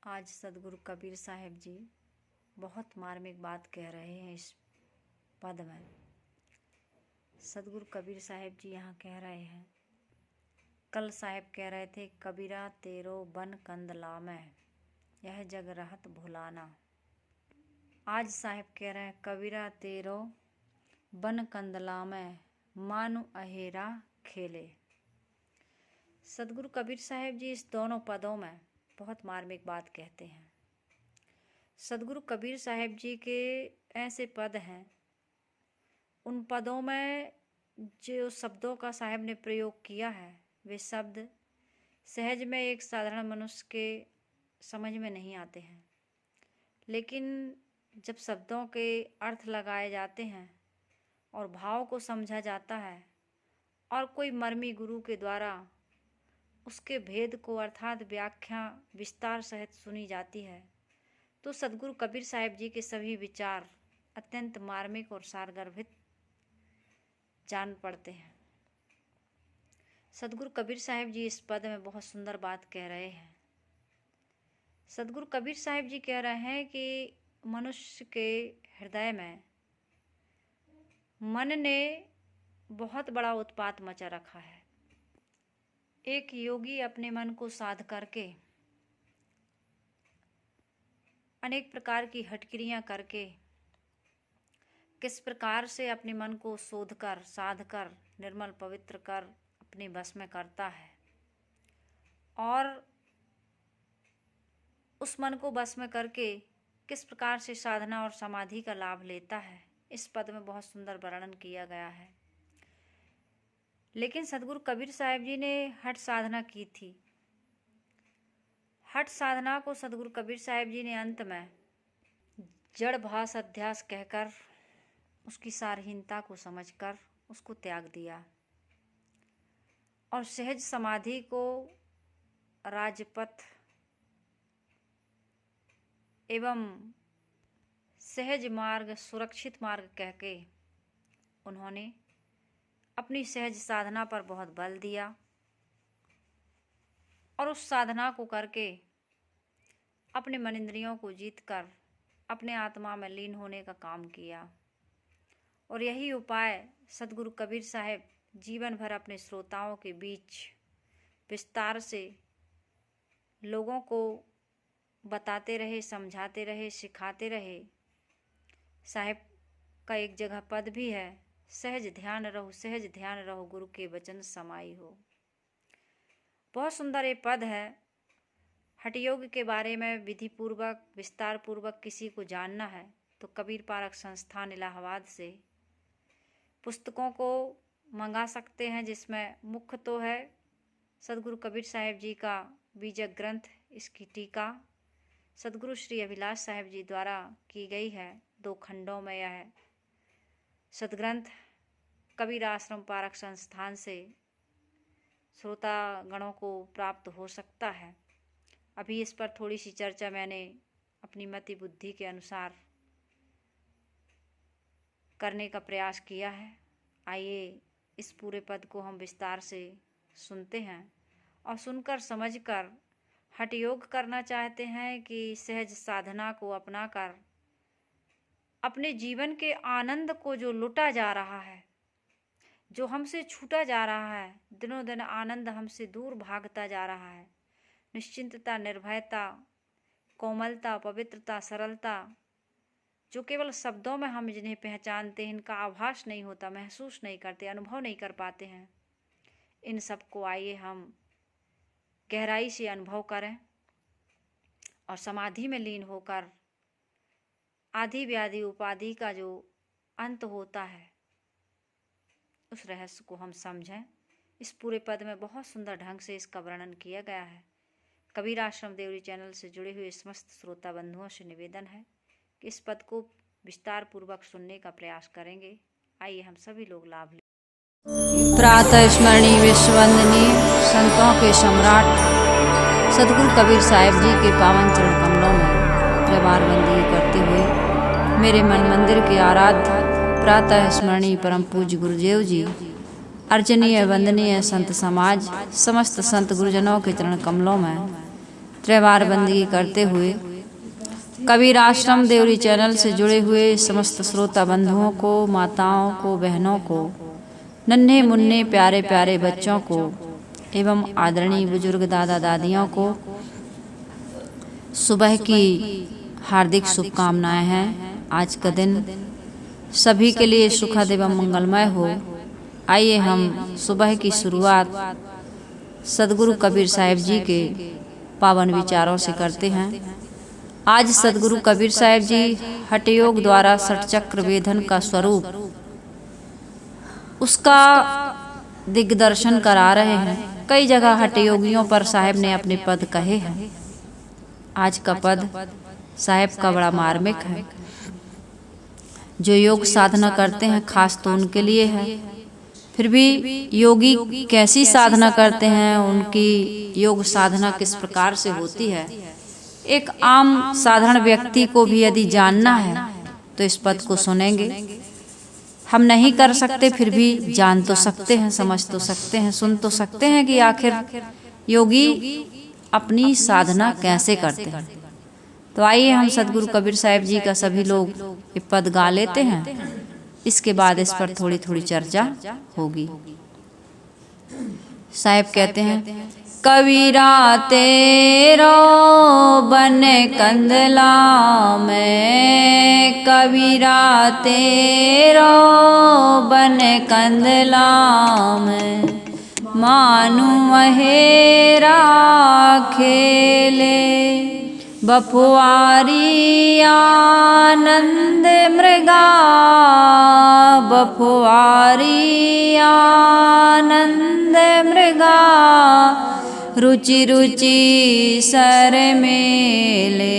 आज सदगुरु कबीर साहिब जी बहुत मार्मिक बात कह रहे हैं इस पद में। सदगुरु कबीर साहिब जी यहाँ कह रहे हैं, कल साहिब कह रहे थे कबीरा तेरो बन कंद लामै, यह जग रहत भुलाना। आज साहिब कह रहे हैं कबीरा तेरो बन कंद लामै, मानु अहेरा खेले। सदगुरु कबीर साहिब जी इस दोनों पदों में बहुत मार्मिक बात कहते हैं। सदगुरु कबीर साहिब जी के ऐसे पद हैं, उन पदों में जो शब्दों का साहिब ने प्रयोग किया है वे शब्द सहज में एक साधारण मनुष्य के समझ में नहीं आते हैं, लेकिन जब शब्दों के अर्थ लगाए जाते हैं और भाव को समझा जाता है और कोई मर्मी गुरु के द्वारा उसके भेद को अर्थात व्याख्या विस्तार सहित सुनी जाती है तो सदगुरु कबीर साहिब जी के सभी विचार अत्यंत मार्मिक और सारगर्भित जान पड़ते हैं। सदगुरु कबीर साहिब जी इस पद में बहुत सुंदर बात कह रहे हैं। सदगुरु कबीर साहिब जी कह रहे हैं कि मनुष्य के हृदय में मन ने बहुत बड़ा उत्पात मचा रखा है। एक योगी अपने मन को साध करके अनेक प्रकार की हठक्रियाँ करके किस प्रकार से अपने मन को शोध कर साध कर निर्मल पवित्र कर अपने बस में करता है और उस मन को बस में करके किस प्रकार से साधना और समाधि का लाभ लेता है, इस पद में बहुत सुंदर वर्णन किया गया है। लेकिन सदगुरु कबीर साहिब जी ने हठ साधना की थी। हठ साधना को सदगुरु कबीर साहिब जी ने अंत में जड़ भास अध्यास कहकर उसकी सारहीनता को समझकर उसको त्याग दिया और सहज समाधि को राजपथ एवं सहज मार्ग सुरक्षित मार्ग कहके उन्होंने अपनी सहज साधना पर बहुत बल दिया और उस साधना को करके अपने मन इंद्रियों को जीतकर अपने आत्मा में लीन होने का काम किया। और यही उपाय सदगुरु कबीर साहिब जीवन भर अपने श्रोताओं के बीच विस्तार से लोगों को बताते रहे, समझाते रहे, सिखाते रहे। साहिब का एक जगह पद भी है, सहज ध्यान रहो गुरु के वचन समाई हो। बहुत सुंदर ये पद है। हठ योग के बारे में विधि पूर्वक विस्तार पूर्वक किसी को जानना है तो कबीर पारक संस्थान इलाहाबाद से पुस्तकों को मंगा सकते हैं, जिसमें मुख्य तो है सदगुरु कबीर साहिब जी का बीजक ग्रंथ, इसकी टीका सदगुरु श्री अभिलाष साहिब जी द्वारा की गई है। 2 खंडों में यह सदग्रंथ कबीर आश्रम पारक संस्थान से श्रोता गणों को प्राप्त हो सकता है। अभी इस पर थोड़ी सी चर्चा मैंने अपनी मति बुद्धि के अनुसार करने का प्रयास किया है। आइए इस पूरे पद को हम विस्तार से सुनते हैं और सुनकर समझकर हठ योग करना चाहते हैं कि सहज साधना को अपनाकर अपने जीवन के आनंद को जो लुटा जा रहा है, जो हमसे छूटा जा रहा है, दिनों दिन आनंद हमसे दूर भागता जा रहा है। निश्चिंतता, निर्भयता, कोमलता, पवित्रता, सरलता, जो केवल शब्दों में हम जिन्हें पहचानते हैं, इनका आभास नहीं होता, महसूस नहीं करते, अनुभव नहीं कर पाते हैं, इन सब को आइए हम गहराई से अनुभव करें और समाधि में लीन होकर आदि व्याधि उपाधि का जो अंत होता है उस रहस्य को हम समझें। इस पूरे पद में बहुत सुंदर ढंग से इसका वर्णन किया गया है। कबीर आश्रम देवरी चैनल से जुड़े हुए समस्त श्रोता बंधुओं से निवेदन है कि इस पद को विस्तार पूर्वक सुनने का प्रयास करेंगे। आइए हम सभी लोग लाभ लें। प्रातः स्मरणीय विश्ववंदनीय संतों के सम्राट सदगुरु कबीर साहिब जी के पावन चरण कमलों में जबारबंदी करते हुए मेरे मन मंदिर के आराध्य प्रातः स्मरणीय परम पूज्य गुरुदेव जी, अर्चनीय वंदनीय संत समाज, समस्त संत गुरुजनों के चरण कमलों में त्योहार बंदगी करते हुए कबीर आश्रम देवरी चैनल से जुड़े हुए समस्त श्रोता बंधुओं को, माताओं को, बहनों को, नन्हे मुन्ने प्यारे प्यारे बच्चों को एवं आदरणीय बुजुर्ग दादा दादियों को सुबह की हार्दिक शुभकामनाएं हैं। आज का दिन सभी के लिए सुखद एवं मंगलमय हो। आइए हम सुबह की शुरुआत सदगुरु कबीर साहिब जी के पावन विचारों से करते हैं। आज सदगुरु कबीर साहिब जी हठयोग द्वारा षटचक्र वेधन का स्वरूप उसका दिग्दर्शन करा रहे हैं। कई जगह हठयोगियों पर साहिब ने अपने पद कहे हैं। आज का पद साहिब का बड़ा मार्मिक है। जो योग साधना करते हैं खास तो उनके लिए है। फिर भी योगी कैसी साधना करते हैं, उनकी योग साधना किस प्रकार से होती है, एक आम साधारण व्यक्ति को भी यदि जानना है तो इस पद को सुनेंगे। हम नहीं कर सकते फिर भी जान तो सकते हैं, समझ तो सकते हैं, सुन तो सकते हैं कि आखिर योगी अपनी साधना कैसे करते हैं। तो आइए हम सदगुरु कबीर साहिब जी का सभी लोग ये पद गा लेते हैं। इसके बाद इस पर थोड़ी थोड़ी चर्चा होगी। साहिब कहते हैं, कबीरा तेरो बन कंदला में, कबीरा तेरो बन कंदला में, मानु महेरा खेले, बफुआरी आनंद मृगा, बफुआरी आनंद मृगा, रुचि रुचि सर मेले,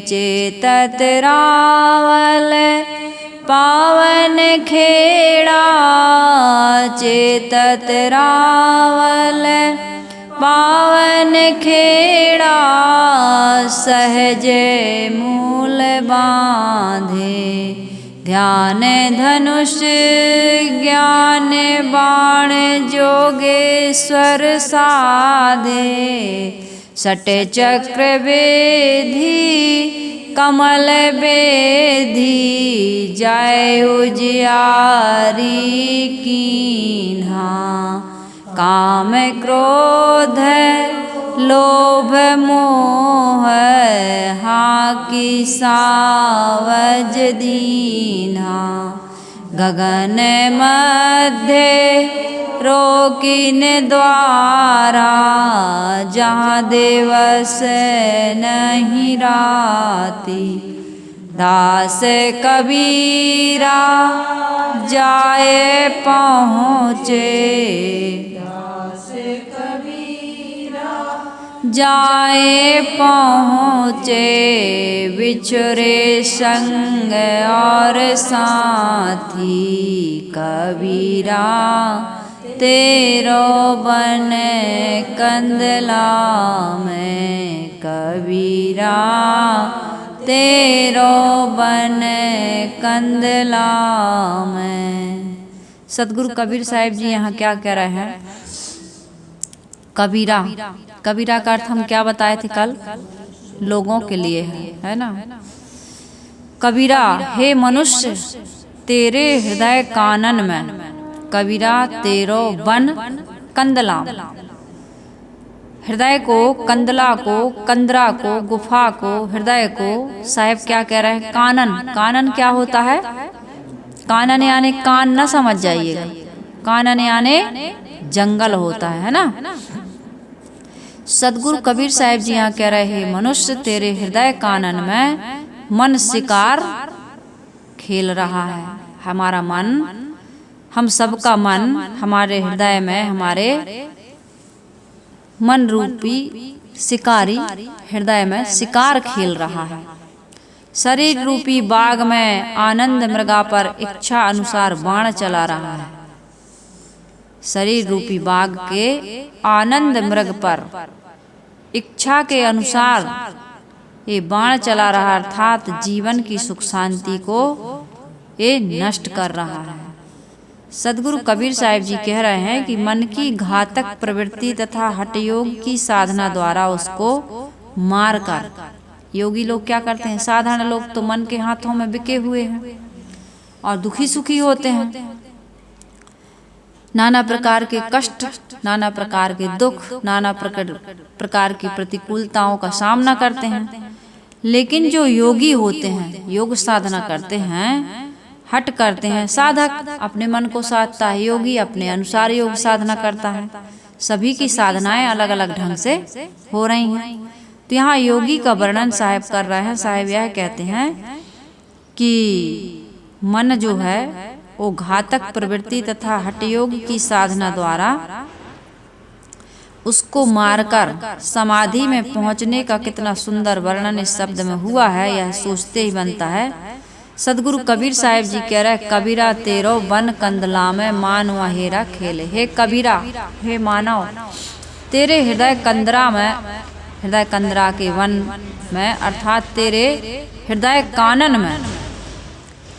चेतत रावल पावन खेड़ा, चेतत रावल पावन खेड़ा, सहज मूल बांधे, ध्यान धनुष ज्ञान बाण जोगेश्वर साधे, सट चक्र वेधी कमल बेधी, जय उजियारी कीन्हा, काम क्रोध लोभ मोह हाकी सावज दीन्हा, गगन मध्य रोकिन द्वारा, जहाँ दिवस नहीं राती, दास कबीरा जाए पहुँचे, जाए पहुँचे, बिछुरे संग और साथी, कबीरा तेरो बन कंदला में, कबीरा तेरो बन कंदला में। सदगुरु कबीर साहिब जी यहाँ क्या कह रहे हैं? कबीरा, कबीरा का अर्थ हम क्या बताए थे कल? लोगों के लिए है ना। कबीरा हे मनुष्य तेरे हृदय कानन में, कबीरा तेरो बन कंदला, हृदय को, कंदला को, कंदरा को, गुफा को, हृदय को साहिब क्या कह रहे हैं? कानन। कानन क्या होता है? कानन यानी कान न समझ जाइएगा, कानन यानी जंगल होता है ना। सदगुरु कबीर साहिब जी यहाँ कह रहे हैं, मनुष्य तेरे हृदय कानन में मन शिकार खेल रहा है। हमारा मन, हम सबका मन हमारे हृदय में, हमारे मन रूपी शिकारी हृदय में शिकार खेल रहा है। शरीर रूपी बाग में आनंद मृगा पर इच्छा अनुसार बाण चला रहा है। शरीर रूपी बाग के आनंद मृग पर इच्छा के अनुसार ये बाण चला रहा, अर्थात जीवन की सुख शांति को ये नष्ट कर रहा है। सदगुरु कबीर साहिब जी कह रहे हैं कि मन की घातक प्रवृत्ति तथा हठयोग की साधना द्वारा उसको मार कर। योगी लोग क्या करते हैं, साधारण लोग तो मन के हाथों में बिके हुए हैं और दुखी सुखी होते हैं, नाना प्रकार के कष्ट, नाना प्रकार के दुख, नाना प्रकार की प्रतिकूलताओं का सामना करते हैं। लेकिन जो योगी होते हैं, योग साधना करते हैं, हट करते हैं, साधक अपने मन को साधता है, योगी अपने अनुसार योग साधना करता है। सभी की साधनाएं अलग अलग ढंग से हो रही हैं। तो यहाँ योगी का वर्णन साहब कर रहे हैं। साहब यह कहते हैं कि मन जो है वो घातक प्रवृत्ति तथा हठ योग की साधना द्वारा उसको मारकर समाधि में पहुंचने का कितना सुंदर वर्णन इस शब्द में हुआ है, यह सोचते ही बनता है। सदगुरु कबीर साहब जी कह रहे, कबीरा तेरो वन कंदला में मानवा हेरा खेले। हे कबीरा, हे मानव, तेरे हृदय कंदरा में, हृदय कंदरा के वन में अर्थात तेरे हृदय कानन में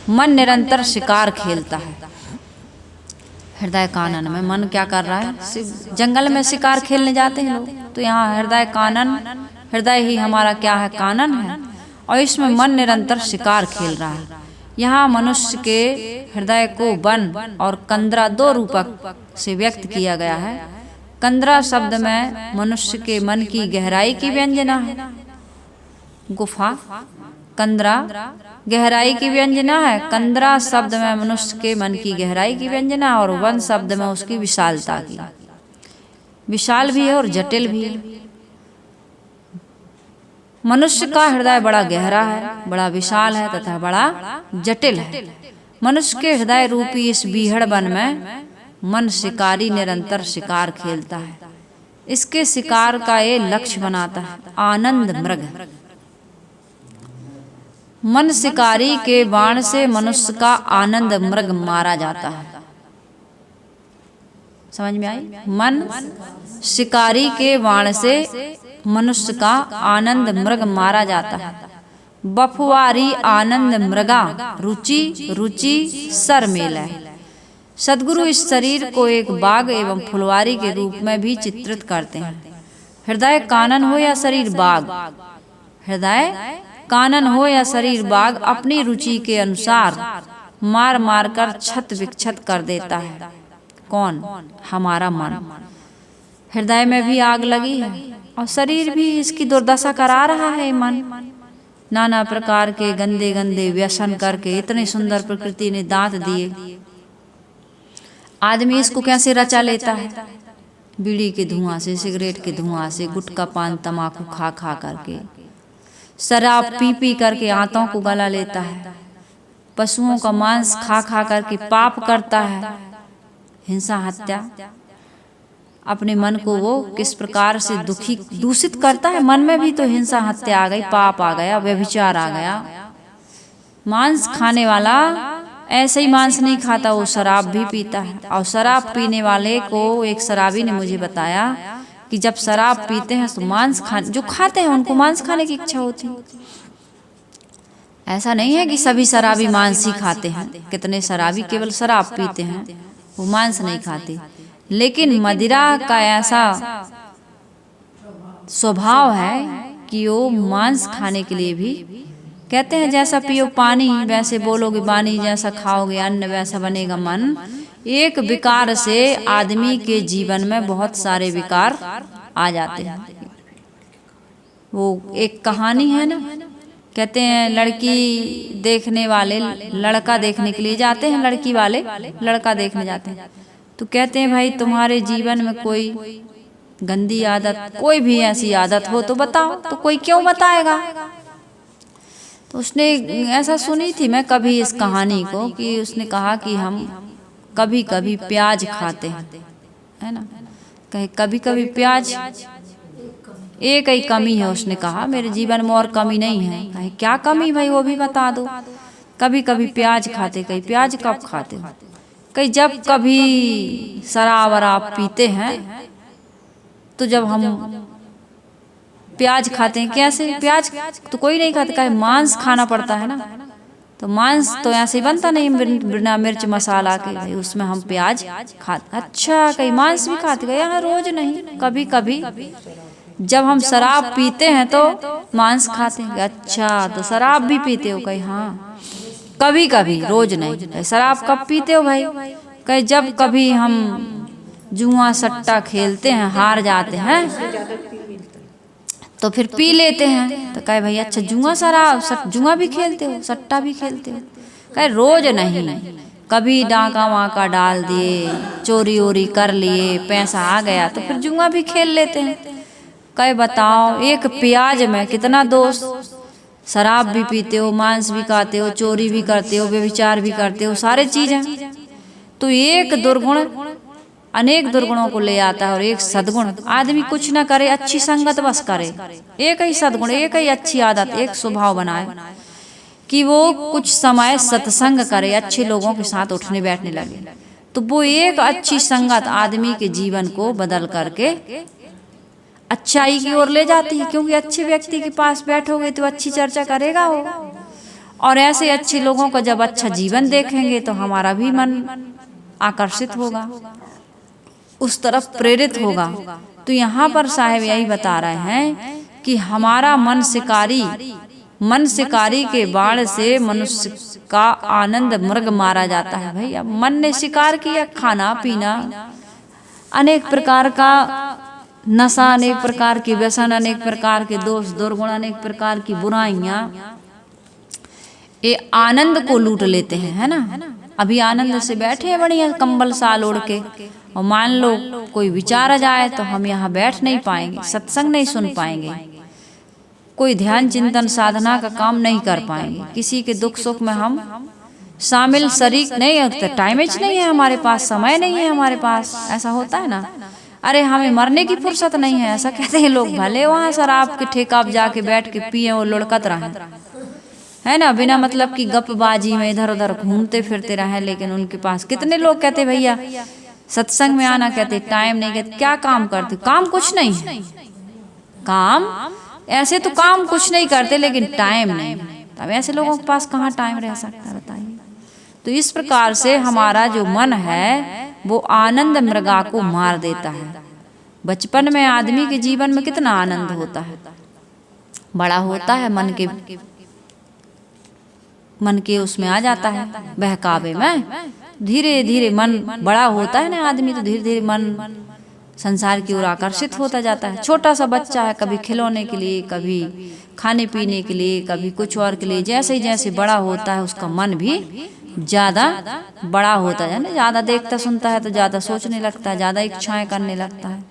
मन निरंतर शिकार खेलता है। हृदय कानन में मन क्या कर रहा है, जंगल में शिकार खेलने जाते हैं लोग, तो यहाँ हृदय कानन, हृदय ही हमारा क्या है, कानन है, और इसमें मन निरंतर शिकार खेल रहा है। यहाँ मनुष्य के हृदय को वन और कंदरा दो रूपक से व्यक्त किया गया है। कंदरा शब्द में मनुष्य के मन की गहराई की व्यंजना है, गुफा, कंदरा गहराई की व्यंजना है। कंदरा शब्द में मनुष्य के मन की गहराई की व्यंजना, और वन शब्द में उसकी विशालता की। विशाल भी है और जटिल भी है। मनुष्य का हृदय बड़ा गहरा है, बड़ा विशाल है तथा बड़ा जटिल है। मनुष्य के हृदय रूपी इस बीहड़ वन में मन शिकारी निरंतर शिकार खेलता है। इसके शिकार का ये लक्ष्य बनाता है आनंद मृग। मन शिकारी के बाण से मनुष्य का आनंद मृग मारा जाता है। समझ में आई? मन शिकारी के बाण से मनुष्य का आनंद मृग मारा जाता है। बफवारी आनंद मृगा रुचि रुचि सर मेला। सदगुरु इस शरीर को एक बाग एवं फुलवारी के रूप में भी चित्रित करते हैं। हृदय कानन हो या शरीर बाग, हृदय कानन हो या शरीर बाग, अपनी रुचि के अनुसार मार मार कर छत विक्षत कर देता है। कौन? हमारा मन। हृदय में भी आग लगी है और शरीर भी इसकी दुर्दशा करा रहा है। मन नाना प्रकार के गंदे गंदे व्यसन करके, इतने सुंदर प्रकृति ने दांत दिए, आदमी इसको कैसे रचा लेता है? बीड़ी के धुआं से, सिगरेट के धुआं से, गुटखा पान तमाकू खा खा करके, शराब पी पी करके आंतों को गला लेता है, पशुओं का मांस खा खा करके पाप करता है, हिंसा हत्या। अपने मन को वो किस प्रकार से दुखी दूषित करता है। मन में भी तो हिंसा हत्या आ गई, पाप आ गया, व्यभिचार आ गया। मांस खाने वाला ऐसे ही मांस नहीं खाता, वो शराब भी पीता है। और शराब पीने वाले को एक शराबी ने मुझे बताया कि जब शराब पीते हैं तो मांस जो खाते हैं उनको मांस खाने की इच्छा होती है। ऐसा नहीं है कि सभी शराबी मांस ही खाते हैं। कितने शराबी केवल शराब पीते हैं, वो मांस नहीं खाते। लेकिन मदिरा का ऐसा स्वभाव है कि वो मांस खाने के लिए भी कहते हैं, जैसा पियो पानी वैसे बोलोगे बानी, जैसा खाओगे अन्न वैसा बनेगा मन। एक विकार से आदमी के जीवन में बहुत सारे विकार आ जाते हैं। वो एक कहानी है ना, कहते हैं लड़की देखने वाले लड़का देखने के लिए जाते हैं, लड़की वाले लड़का देखने जाते हैं, तो कहते हैं भाई तुम्हारे जीवन में कोई गंदी आदत, कोई भी ऐसी आदत हो तो बताओ। तो कोई क्यों बताएगा? तो उसने ऐसा सुनी थी मैं कभी इस कहानी को, कि उसने कहा कि हम कभी कभी प्याज खाते हैं, है ना, कहे कभी कभी प्याज, एक ही कमी है। उसने कहा मेरे जीवन में और कमी नहीं है। कहे क्या कमी भाई, वो भी बता दो। कभी कभी प्याज खाते। कहीं प्याज कब खाते हो? कहीं जब कभी शराब वराब पीते हैं तो जब हम प्याज खाते हैं। कैसे? प्याज तो कोई नहीं खाता, कहे मांस खाना पड़ता है ना, तो मांस तो ऐसे ही बनता नहीं बिना मिर्च मसाला के, उसमें हम प्याज खाते। अच्छा, कहीं मांस भी खाते? यहाँ रोज नहीं, कभी कभी जब हम शराब पीते हैं तो मांस खाते हैं। अच्छा, तो शराब भी पीते हो? कहीं हाँ, कभी कभी, रोज नहीं। शराब कब पीते हो भाई? कहीं जब कभी हम जुआ सट्टा खेलते हैं, हार जाते हैं तो फिर पी लेते हैं। तो कहे भाई अच्छा जुआ शराब जुआ भी खेलते हो, सट्टा भी खेलते हो? कहे रोज नहीं, कभी डाका वाका डाल दिए, चोरी ओरी कर लिए, पैसा आ गया तो फिर जुआ भी खेल लेते हैं। कहे बताओ, एक प्याज में कितना दोष। शराब भी पीते हो, मांस भी खाते हो, चोरी भी करते हो, व्यभिचार भी करते हो, सारे चीज हैं। तो एक दुर्गुण अनेक दुर्गुणों को ले आता है। और एक सद्गुण, आदमी कुछ ना करे, अच्छी संगत बस करे, एक ही सद्गुण, एक ही अच्छी आदत, एक स्वभाव बनाए कि वो कुछ समय सत्संग करे, अच्छे लोगों के साथ उठने बैठने लगे, तो वो एक अच्छी संगत आदमी के जीवन को बदल करके अच्छाई की ओर ले जाती है। क्योंकि अच्छे व्यक्ति के पास बैठोगे तो अच्छी चर्चा करेगा वो, और ऐसे अच्छे लोगों का जब अच्छा जीवन देखेंगे तो हमारा भी मन आकर्षित होगा, उस तरफ प्रेरित होगा। तो यहाँ पर साहब यही बता रहे हैं कि हमारा मन शिकारी के बाण से मनुष्य का आनंद मृग मारा जाता है। भैया मन ने शिकार किया, खाना पीना, अनेक प्रकार का नशा, अनेक प्रकार के व्यसन, अनेक प्रकार के दोष दुर्गुण, अनेक प्रकार की बुराइयां, ये आनंद को लूट लेते हैं, है ना। अभी आनंद से बैठे हैं बढ़िया कंबल साल ओढ़ के, और मान लो कोई विचार आ जाए तो हम यहाँ बैठ नहीं पाएंगे, सत्संग नहीं सुन पाएंगे, कोई ध्यान चिंतन साधना का काम नहीं कर पाएंगे, किसी के दुख सुख में हम शामिल शरीक नहीं होते, टाइम नहीं है हमारे पास, समय नहीं है हमारे पास। ऐसा होता है ना, अरे हमें मरने की फुर्सत नहीं है, ऐसा कहते हैं लोग। भले वहाँ शराब के ठेका पे जाके बैठ के पिए और लुढ़कत रहे, है ना, बिना मतलब की गपबाजी में इधर उधर घूमते फिरते रहे, लेकिन उनके पास कितने लोग कहते भैया सत्संग में आना, कहते टाइम नहीं, कहते क्या काम करते, काम कुछ नहीं है, काम ऐसे तो काम कुछ नहीं करते लेकिन टाइम नहीं। अब ऐसे लोगों के पास कहाँ टाइम रह सकता है बताइए। तो इस प्रकार से हमारा जो मन है वो आनंद मृगा को मार देता है। बचपन में आदमी के जीवन में कितना आनंद होता है, बड़ा होता है मन के उसमें आ जाता है बहकावे में, धीरे धीरे मन बड़ा होता है ना आदमी, तो धीरे धीरे मन संसार की ओर आकर्षित होता जाता है। छोटा सा बच्चा है, कभी खिलौने के लिए, कभी खाने पीने के लिए, कभी कुछ और के लिए, जैसे जैसे बड़ा होता है उसका मन भी ज्यादा बड़ा होता है ना, ज्यादा देखता सुनता है तो ज्यादा सोचने लगता है, ज्यादा इच्छाएं करने लगता है।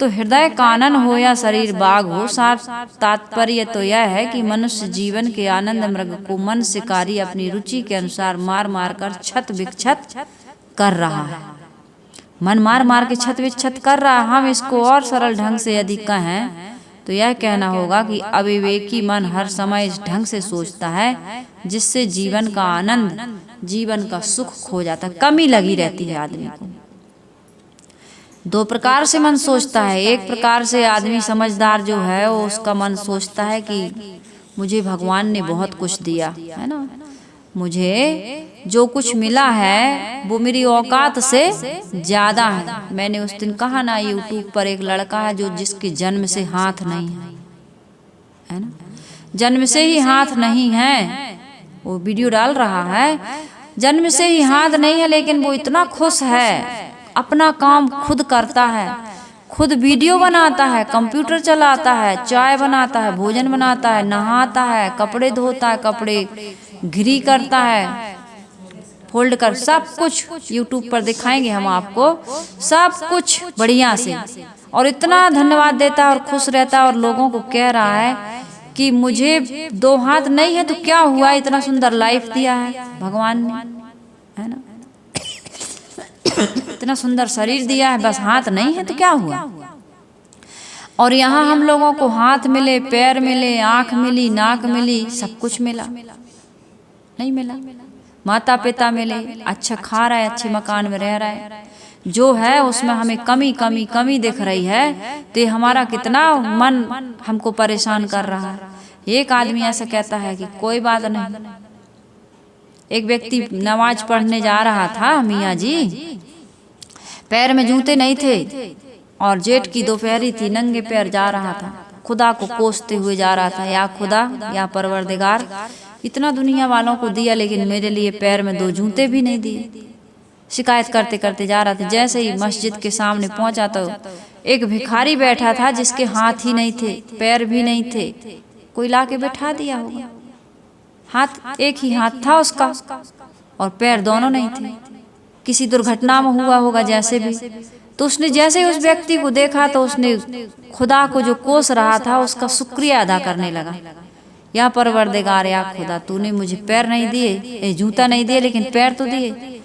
तो हृदय कानन हो या शरीर बाग हो, सार तात्पर्य तो यह है कि मनुष्य जीवन के आनंद मृग को मन शिकारी अपनी रुचि के अनुसार मार मार कर छत विक्षत कर रहा है। मन मार मार के छत विक्षत कर रहा है। हम इसको और सरल ढंग से यदि कहें तो यह कहना होगा कि अविवेकी मन हर समय इस ढंग से सोचता है जिससे जीवन का आनंद, जीवन का सुख खो जाता है, कमी लगी रहती है आदमी को। दो प्रकार से मन सोचता है। एक प्रकार से आदमी समझदार जो है वो उसका मन सोचता है कि मुझे भगवान ने बहुत कुछ दिया है ना, मुझे जो कुछ मिला है वो मेरी औकात से ज्यादा है। मैंने उस दिन कहा ना, यूट्यूब पर एक लड़का है जो जिसके जन्म से हाथ नहीं है ना, जन्म से ही हाथ नहीं है, वो वीडियो डाल रहा है, जन्म से ही हाथ नहीं है लेकिन वो इतना खुश है, अपना काम खुद करता है, खुद वीडियो बनाता है, कंप्यूटर चलाता है, चाय बनाता है, भोजन बनाता है, नहाता है, कपड़े धोता है, कपड़े घिरी करता है, फोल्ड कर, सब कुछ यूट्यूब पर दिखाएंगे हम आपको, सब कुछ बढ़िया से, और इतना धन्यवाद देता है और खुश रहता है और लोगों को कह रहा है कि मुझे दो हाथ नहीं है तो क्या हुआ, इतना सुंदर लाइफ दिया है भगवान ने, है ना, इतना सुंदर शरीर दिया है, बस हाथ नहीं है तो क्या हुआ। और यहाँ हम लोगों को हाथ मिले, पैर मिले, आंख मिली, नाक मिली, सब कुछ मिला नहीं मिला, माता पिता मिले, अच्छा खा रहा है, अच्छे मकान में रह रहा है, जो है उसमें हमें कमी कमी कमी दिख रही है, तो हमारा कितना मन हमको परेशान कर रहा है। एक आदमी ऐसा कहता है कि कोई बात नहीं, एक व्यक्ति नमाज पढ़ने जा रहा था, मियाँ जी पैर में जूते नहीं थे, और जेठ की दोपहरी थी, नंगे पैर जा रहा था, खुदा को कोसते हुए जा रहा था, या खुदा या परवरदिगार, इतना दुनिया वालों को दिया लेकिन मेरे लिए पैर में 2 जूते भी नहीं दिए। शिकायत करते करते जा रहा था। जैसे ही मस्जिद के सामने पहुंचा तो एक भिखारी बैठा था जिसके हाथ ही नहीं थे, पैर भी नहीं थे। कोई लाके बैठा दिया होगा, हाथ एक ही हाथ था उसका और पैर दोनों नहीं थे। किसी दुर्घटना में हुआ होगा जैसे भी। तो उसने जैसे उस व्यक्ति को देखा तो उसने खुदा को जो कोस रहा था उसका शुक्रिया अदा करने लगा। या परवरदिगार, या खुदा, तूने मुझे पैर नहीं दिए, जूता नहीं दिए, लेकिन पैर तो दिए।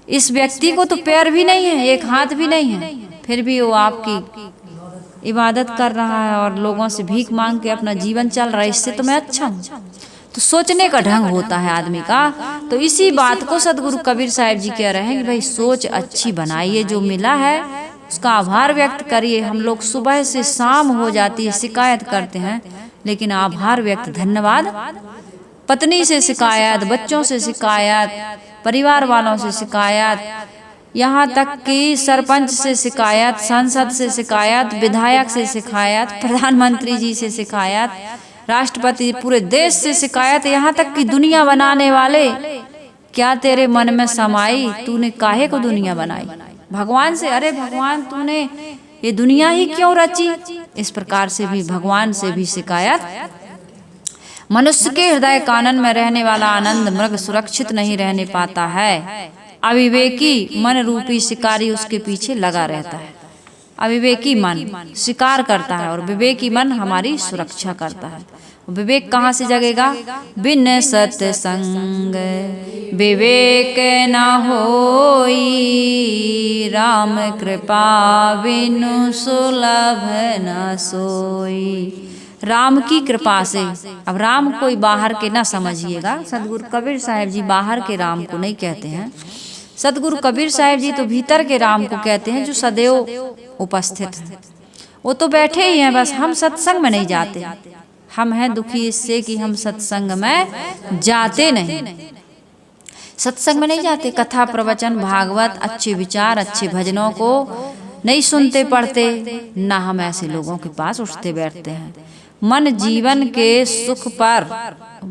इस व्यक्ति को तो पैर भी नहीं है, एक हाथ भी नहीं है, फिर भी वो आपकी इबादत कर रहा है और लोगों से भीख मांग के अपना जीवन चल रहा है। इससे तो मैं अच्छा हूँ। तो सोचने का ढंग होता है आदमी का। तो इसी बात को सदगुरु कबीर साहिब जी कह रहे हैं कि भाई सोच अच्छी बनाइए, जो मिला है उसका आभार व्यक्त करिए। हम लोग सुबह से शाम हो जाती है शिकायत करते हैं, लेकिन आभार व्यक्त, धन्यवाद, पत्नी से शिकायत, बच्चों से शिकायत, परिवार वालों से शिकायत, यहाँ तक कि सरपंच से शिकायत, सांसद से शिकायत, विधायक से शिकायत, प्रधानमंत्री जी से शिकायत, राष्ट्रपति, पूरे देश से शिकायत, यहाँ तक कि दुनिया बनाने वाले, क्या तेरे मन में समाई, तूने काहे को दुनिया बनाई? भगवान से, अरे भगवान तूने ये दुनिया ही क्यों रची? इस प्रकार से भी भगवान से भी शिकायत। मनुष्य के हृदय कानन में रहने वाला आनंद मृग सुरक्षित नहीं रहने पाता है। अविवेकी मन रूपी शिकारी उसके पीछे लगा रहता है। अविवेकी मन शिकार करता है और विवेकी मन हमारी सुरक्षा करता है। विवेक कहाँ से जगेगा? बिन सत्संग विवेक न होई, राम कृपा बिनु सुलभ न सोई। राम की कृपा से, अब राम कोई बाहर के ना समझिएगा, सदगुरु कबीर साहिब जी बाहर के राम को नहीं कहते हैं। सदगुरु कबीर साहिब जी तो भीतर के राम को कहते हैं, जो सदैव उपस्थित है। वो तो बैठे ही हैं, बस हम सत्संग में नहीं जाते। हम हैं दुखी इससे कि हम सत्संग में जाते नहीं, सत्संग में नहीं जाते। कथा प्रवचन भागवत, अच्छे विचार, अच्छे भजनों को नहीं सुनते पढ़ते, ना हम ऐसे लोगों के पास उठते बैठते हैं। मन जीवन के सुख पर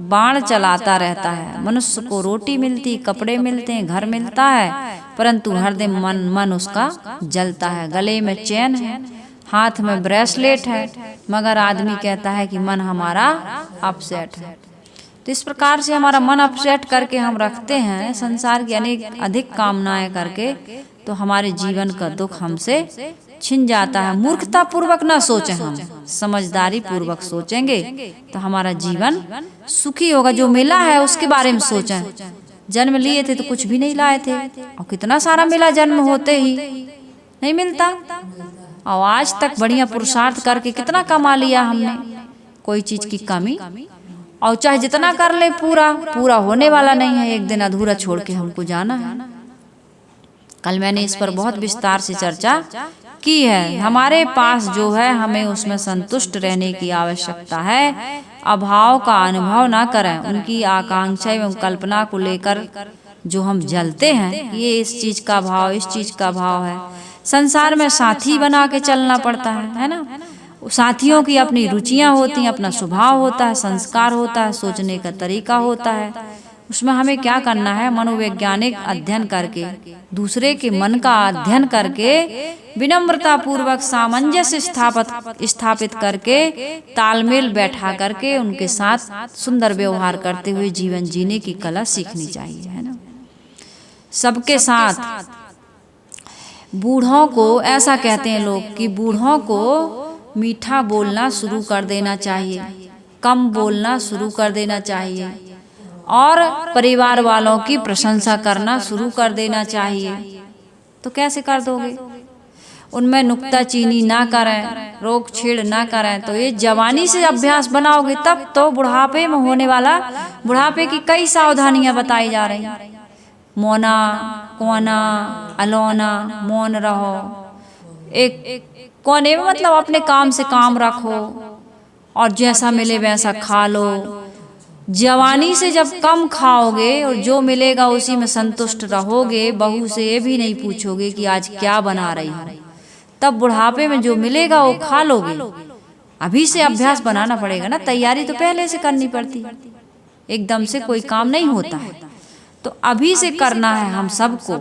बाण चलाता रहता है। मनुष्य को रोटी मिलती, कपड़े मिलते हैं, घर मिलता है, परंतु हरदम मन उसका जलता है। गले में चैन है, हाथ में ब्रेसलेट है, मगर आदमी कहता है कि मन हमारा अपसेट है। तो इस प्रकार से हमारा मन अपसेट करके हम रखते हैं संसार की अधिक कामनाएं करके, तो हमारे जीवन का दुख हमसे छिन जाता है। मूर्खता पूर्वक ना सोचें, हम समझदारी पूर्वक सोचेंगे तो हमारा जीवन सुखी होगा। जो मिला है उसके बारे में सोचें। जन्म लिए थे तो कुछ भी नहीं लाए थे, और कितना सारा मिला जन्म होते ही, नहीं मिलता। और आज तक बढ़िया पुरुषार्थ करके कितना कमा लिया हमने, कोई चीज की कमी, और चाहे जितना कर ले पूरा होने वाला नहीं है। एक दिन अधूरा छोड़ के हमको जाना है। कल मैंने इस पर बहुत विस्तार से चर्चा की है। हमारे पास जो है हमें उसमें संतुष्ट रहने की आवश्यकता है। अभाव का अनुभव ना करें। उनकी आकांक्षा एवं कल्पना को लेकर जो हम जलते हैं, ये इस चीज का भाव, इस चीज का भाव है। संसार में साथी बना के चलना पड़ता है ना। साथियों की अपनी रुचियां होती हैं, अपना स्वभाव होता है, संस्कार होता है, सोचने का तरीका होता है। उसमें हमें क्या करना है? मनोवैज्ञानिक अध्ययन करके, दूसरे के मन का अध्ययन करके, विनम्रता पूर्वक सामंजस्य स्थापित करके, तालमेल बैठा करके उनके साथ सुंदर व्यवहार करते हुए जीवन जीने की कला सीखनी चाहिए, है ना। सबके साथ बूढ़ों को, ऐसा कहते हैं लोग कि बूढ़ों को मीठा बोलना शुरू कर देना चाहिए, कम बोलना शुरू कर देना चाहिए, और परिवार वालों की प्रशंसा करना शुरू कर देना चाहिए। तो कैसे कर दोगे? उनमें नुक्ताचीनी ना करें, रोक छेड़ ना करें। तो ये जवानी से अभ्यास बनाओगे तब तो बुढ़ापे में होने वाला, बुढ़ापे की कई सावधानियां बताई जा रही हैं। मौना, कोना, अलोना, मौन रहो, एक कोने में मतलब अपने काम से काम रखो, और जैसा मिले वैसा खा लो। जवानी से जब कम खाओगे और जो मिलेगा उसी में संतुष्ट रहोगे, बहू से ये भी नहीं पूछोगे कि आज क्या बना रही हो, तब बुढ़ापे में जो मिलेगा वो खा लोगे। अभी से अभ्यास बनाना पड़ेगा ना, तैयारी तो पहले से करनी पड़ती है, एकदम से कोई काम नहीं होता है, तो अभी से करना है हम सबको।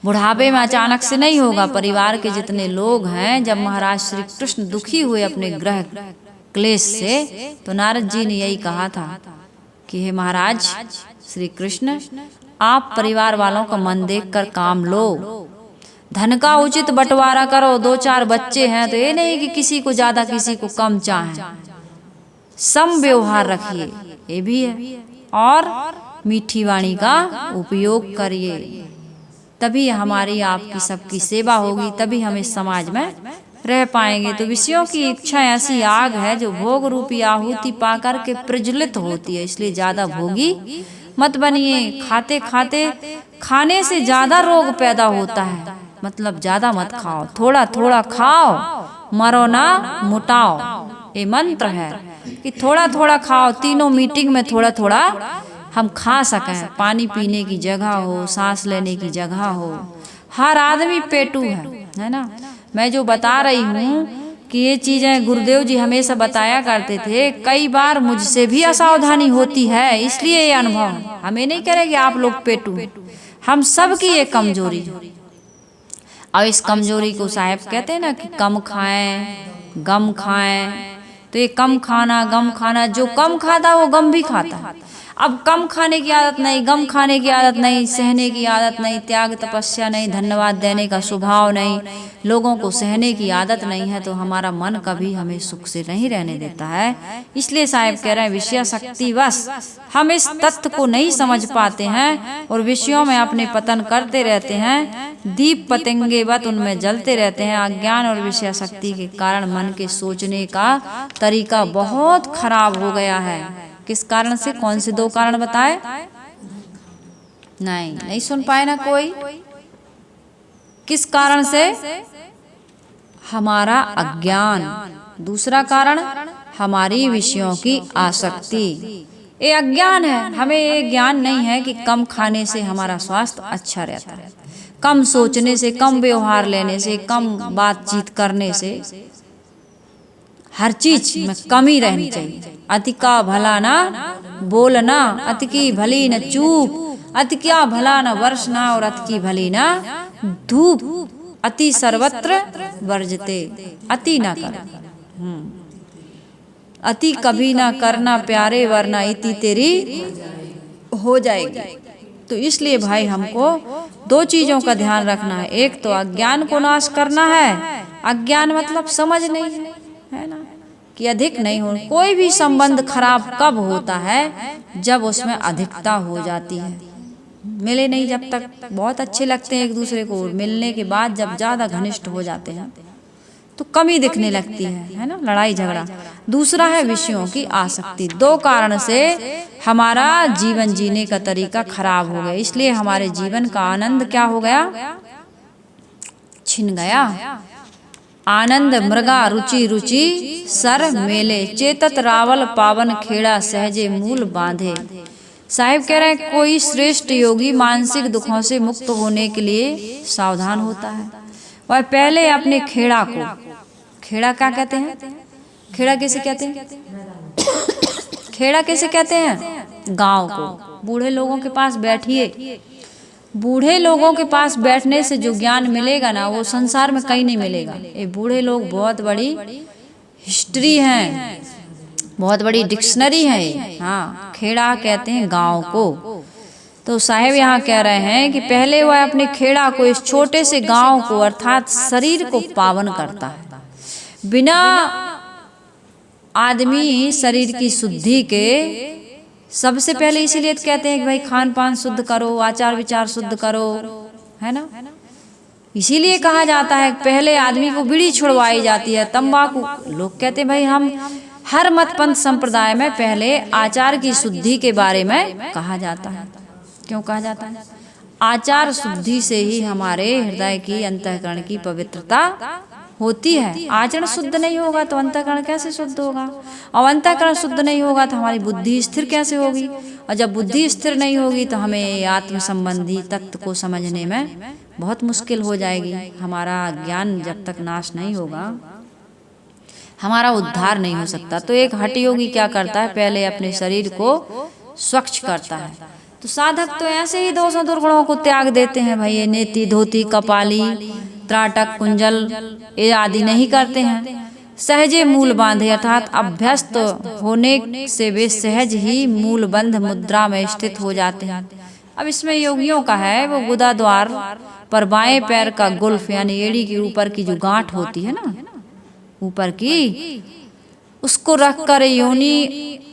बुढ़ापे में अचानक से नहीं होगा। परिवार के जितने लोग हैं, जब महाराज श्री कृष्ण दुखी हुए अपने ग्रह क्लेश से, तो नारद जी ने यही कहा था कि हे महाराज श्री कृष्ण, आप परिवार वालों का मन देखकर काम लो, धन का उचित बंटवारा करो। 2-4 बच्चे हैं तो ये नहीं कि किसी को ज्यादा किसी को कम चाहे, सम व्यवहार रखिए, ये भी है। और मीठी वाणी का उपयोग करिए, तभी हमारी आपकी सबकी सेवा होगी, तभी हम इस समाज में रह पाएंगे। तो विषयों की इच्छा ऐसी आग है जो भोग रूपी आहुति पाकर के प्रज्वलित होती है, इसलिए ज्यादा भोगी मत बनिए। खाते खाते खाने से ज्यादा रोग पैदा होता है, मतलब ज्यादा मत खाओ, थोड़ा थोड़ा खाओ, मरो ना मुटाओ, ये मंत्र है कि थोड़ा थोड़ा खाओ। तीनों मीटिंग में थोड़ा थोड़ा हम खा सकें, पानी पीने की जगह हो, सांस लेने की जगह हो। हर आदमी पेटू है ना। मैं जो बता रही हूँ कि ये चीजें गुरुदेव जी हमेशा बताया करते थे, कई बार मुझसे भी असावधानी होती है, इसलिए ये अनुभव। हमें नहीं करें कि आप लोग पेटू, हम सब की ये कमजोरी है। और इस कमजोरी को साहब कहते हैं ना कि कम खाएं गम खाएं, तो ये कम खाना गम खाना, जो कम खाता वो गम भी खाता है। अब कम खाने की आदत नहीं, गम खाने की आदत नहीं, सहने की आदत नहीं, त्याग तपस्या नहीं, धन्यवाद देने का स्वभाव नहीं, लोगों को सहने की आदत नहीं है, तो हमारा मन कभी हमें सुख से नहीं रहने देता है। इसलिए साहब कह रहे हैं विषय शक्ति बस हम इस तत्व को नहीं समझ पाते हैं और विषयों में अपने पतन करते रहते हैं, दीप पतंगे वत उनमें जलते रहते हैं। अज्ञान और विषय शक्ति के कारण मन के सोचने का तरीका बहुत खराब हो गया है। किस कारण से? कौन से 2 कारण बताए? नहीं सुन पाए ना कोई। किस कारण से? हमारा अज्ञान। दूसरा कारण हमारी विषयों की आसक्ति। ये अज्ञान है, हमें ये ज्ञान नहीं है कि कम खाने से हमारा स्वास्थ्य अच्छा रहता है, कम सोचने से, कम व्यवहार लेने से, कम बातचीत करने से, हर चीज में कमी रहनी चाहिए। अति का भला ना बोलना, अति की भली न चूप, अति क्या भला न वर्षना, और अति की भली ना धूप, अति सर्वत्र वर्जते। अति ना कर, अति कभी ना करना प्यारे, वरना इति तेरी हो जाएगी। तो इसलिए भाई हमको 2 चीजों का ध्यान रखना है। एक तो अज्ञान को नाश करना है, अज्ञान मतलब समझ नहीं है ना, कि अधिक नहीं हो। कोई भी संबंध खराब कब होता है? जब उसमें अधिकता हो जाती है। मिले नहीं जब तक बहुत अच्छे लगते हैं एक दूसरे को, मिलने के बाद जब ज्यादा घनिष्ठ हो जाते हैं तो कमी दिखने लगती है ना, लड़ाई झगड़ा। दूसरा है विषयों की आसक्ति। 2 कारण से हमारा जीवन जीने का तरीका खराब हो गया, इसलिए हमारे जीवन का आनंद क्या हो गया? छिन गया। आनंद मृगा रुचि रुचि सर मेले, चेतत रावल पावन खेड़ा, सहजे मूल बांधे। साहिब कह रहे हैं कोई श्रेष्ठ योगी मानसिक दुखों से मुक्त होने के लिए सावधान होता है। वह पहले अपने खेड़ा को, खेड़ा क्या कहते हैं? खेड़ा कैसे कहते हैं? खेड़ा कैसे कहते हैं? गांव को। बूढ़े लोगों के पास बैठिए, बूढ़े लोगों के पास बैठने से जो ज्ञान मिलेगा ना, वो संसार में कहीं नहीं मिलेगा। ये बूढ़े लोग बहुत बड़ी हिस्ट्री हैं, बहुत बड़ी डिक्शनरी है। हाँ, खेड़ा कहते हैं गांव को। तो साहेब यहाँ कह रहे हैं कि पहले वह अपने खेड़ा को, इस छोटे से गांव को, अर्थात शरीर को पावन करता है। बिना आदमी शरीर की शुद्धि के, सबसे पहले इसीलिए कहते हैं कि भाई खान पान शुद्ध करो, आचार विचार शुद्ध करो, है ना। इसीलिए कहा जाता है पहले आदमी को बीड़ी छुड़वाई जाती है, तंबाकू। लोग कहते हैं भाई हम हर मत पंथ संप्रदाय में पहले आचार की शुद्धि के बारे में कहा जाता है। क्यों कहा जाता है? आचार शुद्धि से ही हमारे हृदय की, अंतःकरण की पवित्रता होती है। आचरण शुद्ध नहीं होगा तो अंतःकरण कैसे शुद्ध होगा, और अंतःकरण शुद्ध नहीं होगा तो हमारी बुद्धि स्थिर कैसे होगी, और जब बुद्धि स्थिर नहीं होगी तो हमें आत्म संबंधी तत्व को समझने में बहुत मुश्किल हो जाएगी। हमारा ज्ञान जब तक नाश नहीं होगा हमारा उद्धार नहीं हो सकता। तो एक हठ योगी क्या करता है, पहले अपने शरीर को स्वच्छ करता है। तो साधक तो ऐसे ही दोषों दुर्गुणों को त्याग देते हैं भाई, ये नेति धोती कपाली त्राटक कुंजल ये आदि नहीं करते हैं। सहजे मूल बांधे अर्थात अभ्यस्त होने से वे सहज ही मूल बंध मुद्रा में स्थित हो जाते हैं। अब इसमें योगियों का है वो गुदा द्वार पर बाएं पैर का गुल्फ यानी एड़ी के ऊपर की जो गांठ होती है ना ऊपर की, उसको रखकर योनि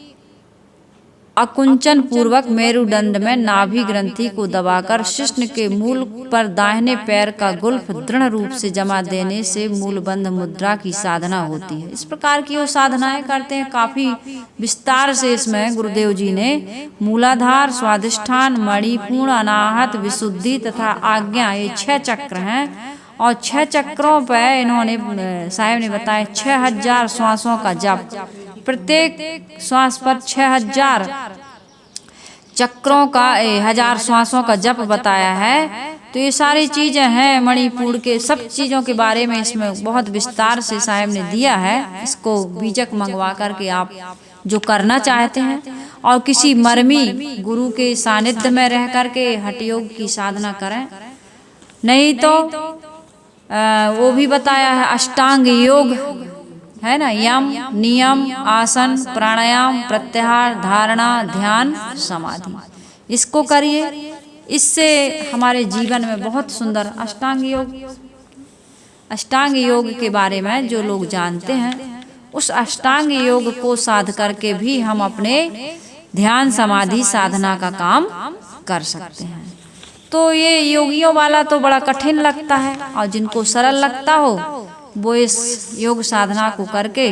अकुंचन पूर्वक मेरुदंड में नाभि ग्रंथि को दबाकर शिश्न के मूल पर दाहिने पैर का गुल्फ दृढ़ रूप से जमा देने से मूलबंध मुद्रा की साधना होती है। इस प्रकार की वो साधनाएं करते हैं काफी विस्तार से। इसमें गुरुदेव जी ने मूलाधार, स्वाधिष्ठान, मणिपूर्ण, अनाहत, विशुद्धि तथा आज्ञा ये 6 चक्र हैं, और 6 चक्रों पर इन्होंने साहब ने बताया 6000 श्वासों का जप, प्रत्येक श्वास पर 6000 चक्रों का 1000 श्वासों का जप बताया है। तो ये सारी चीजें हैं मणिपुर के, सब चीजों के बारे में इसमें बहुत विस्तार से साहब ने दिया है। इसको बीजक मंगवा करके आप जो करना चाहते हैं और किसी मर्मी गुरु के सानिध्य में रह करके हठ योग की साधना करें, नहीं तो वो भी बताया है अष्टांग योग है ना, यम नियम आसन प्राणायाम प्रत्याहार धारणा ध्यान समाधि, इसको करिए। इससे हमारे जीवन में बहुत सुंदर अष्टांग योग के बारे में जो लोग जानते हैं उस अष्टांग योग को साध करके भी हम अपने ध्यान समाधि साधना का काम कर सकते हैं। तो ये योगियों वाला तो बड़ा कठिन लगता है, और जिनको सरल लगता हो वो इस योग साधना को करके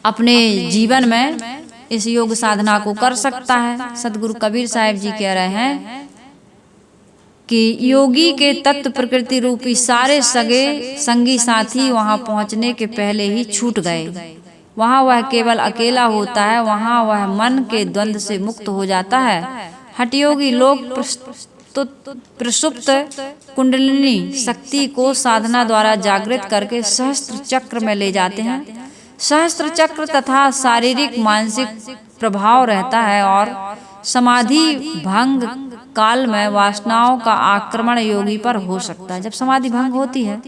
अपने जीवन में इस योग साधना को कर सकता है। सदगुरु कबीर साहब जी कह रहे हैं कि योगी के तत्व प्रकृति रूपी सारे सगे संगी साथी वहां पहुंचने के पहले ही छूट गए। वहां वह केवल अकेला होता है, वहां वह मन के द्वंद्व से मुक्त हो जाता है। हठयोगी लोग प्रसुप्त कुंडलिनी शक्ति को साधना द्वारा जागृत करके सहस्त्र चक्र में ले जाते हैं। सहस्त्र चक्र तथा शारीरिक मानसिक प्रभाव रहता है, और समाधि भंग काल में वासनाओं का आक्रमण योगी पर हो सकता है। जब समाधि भंग होती है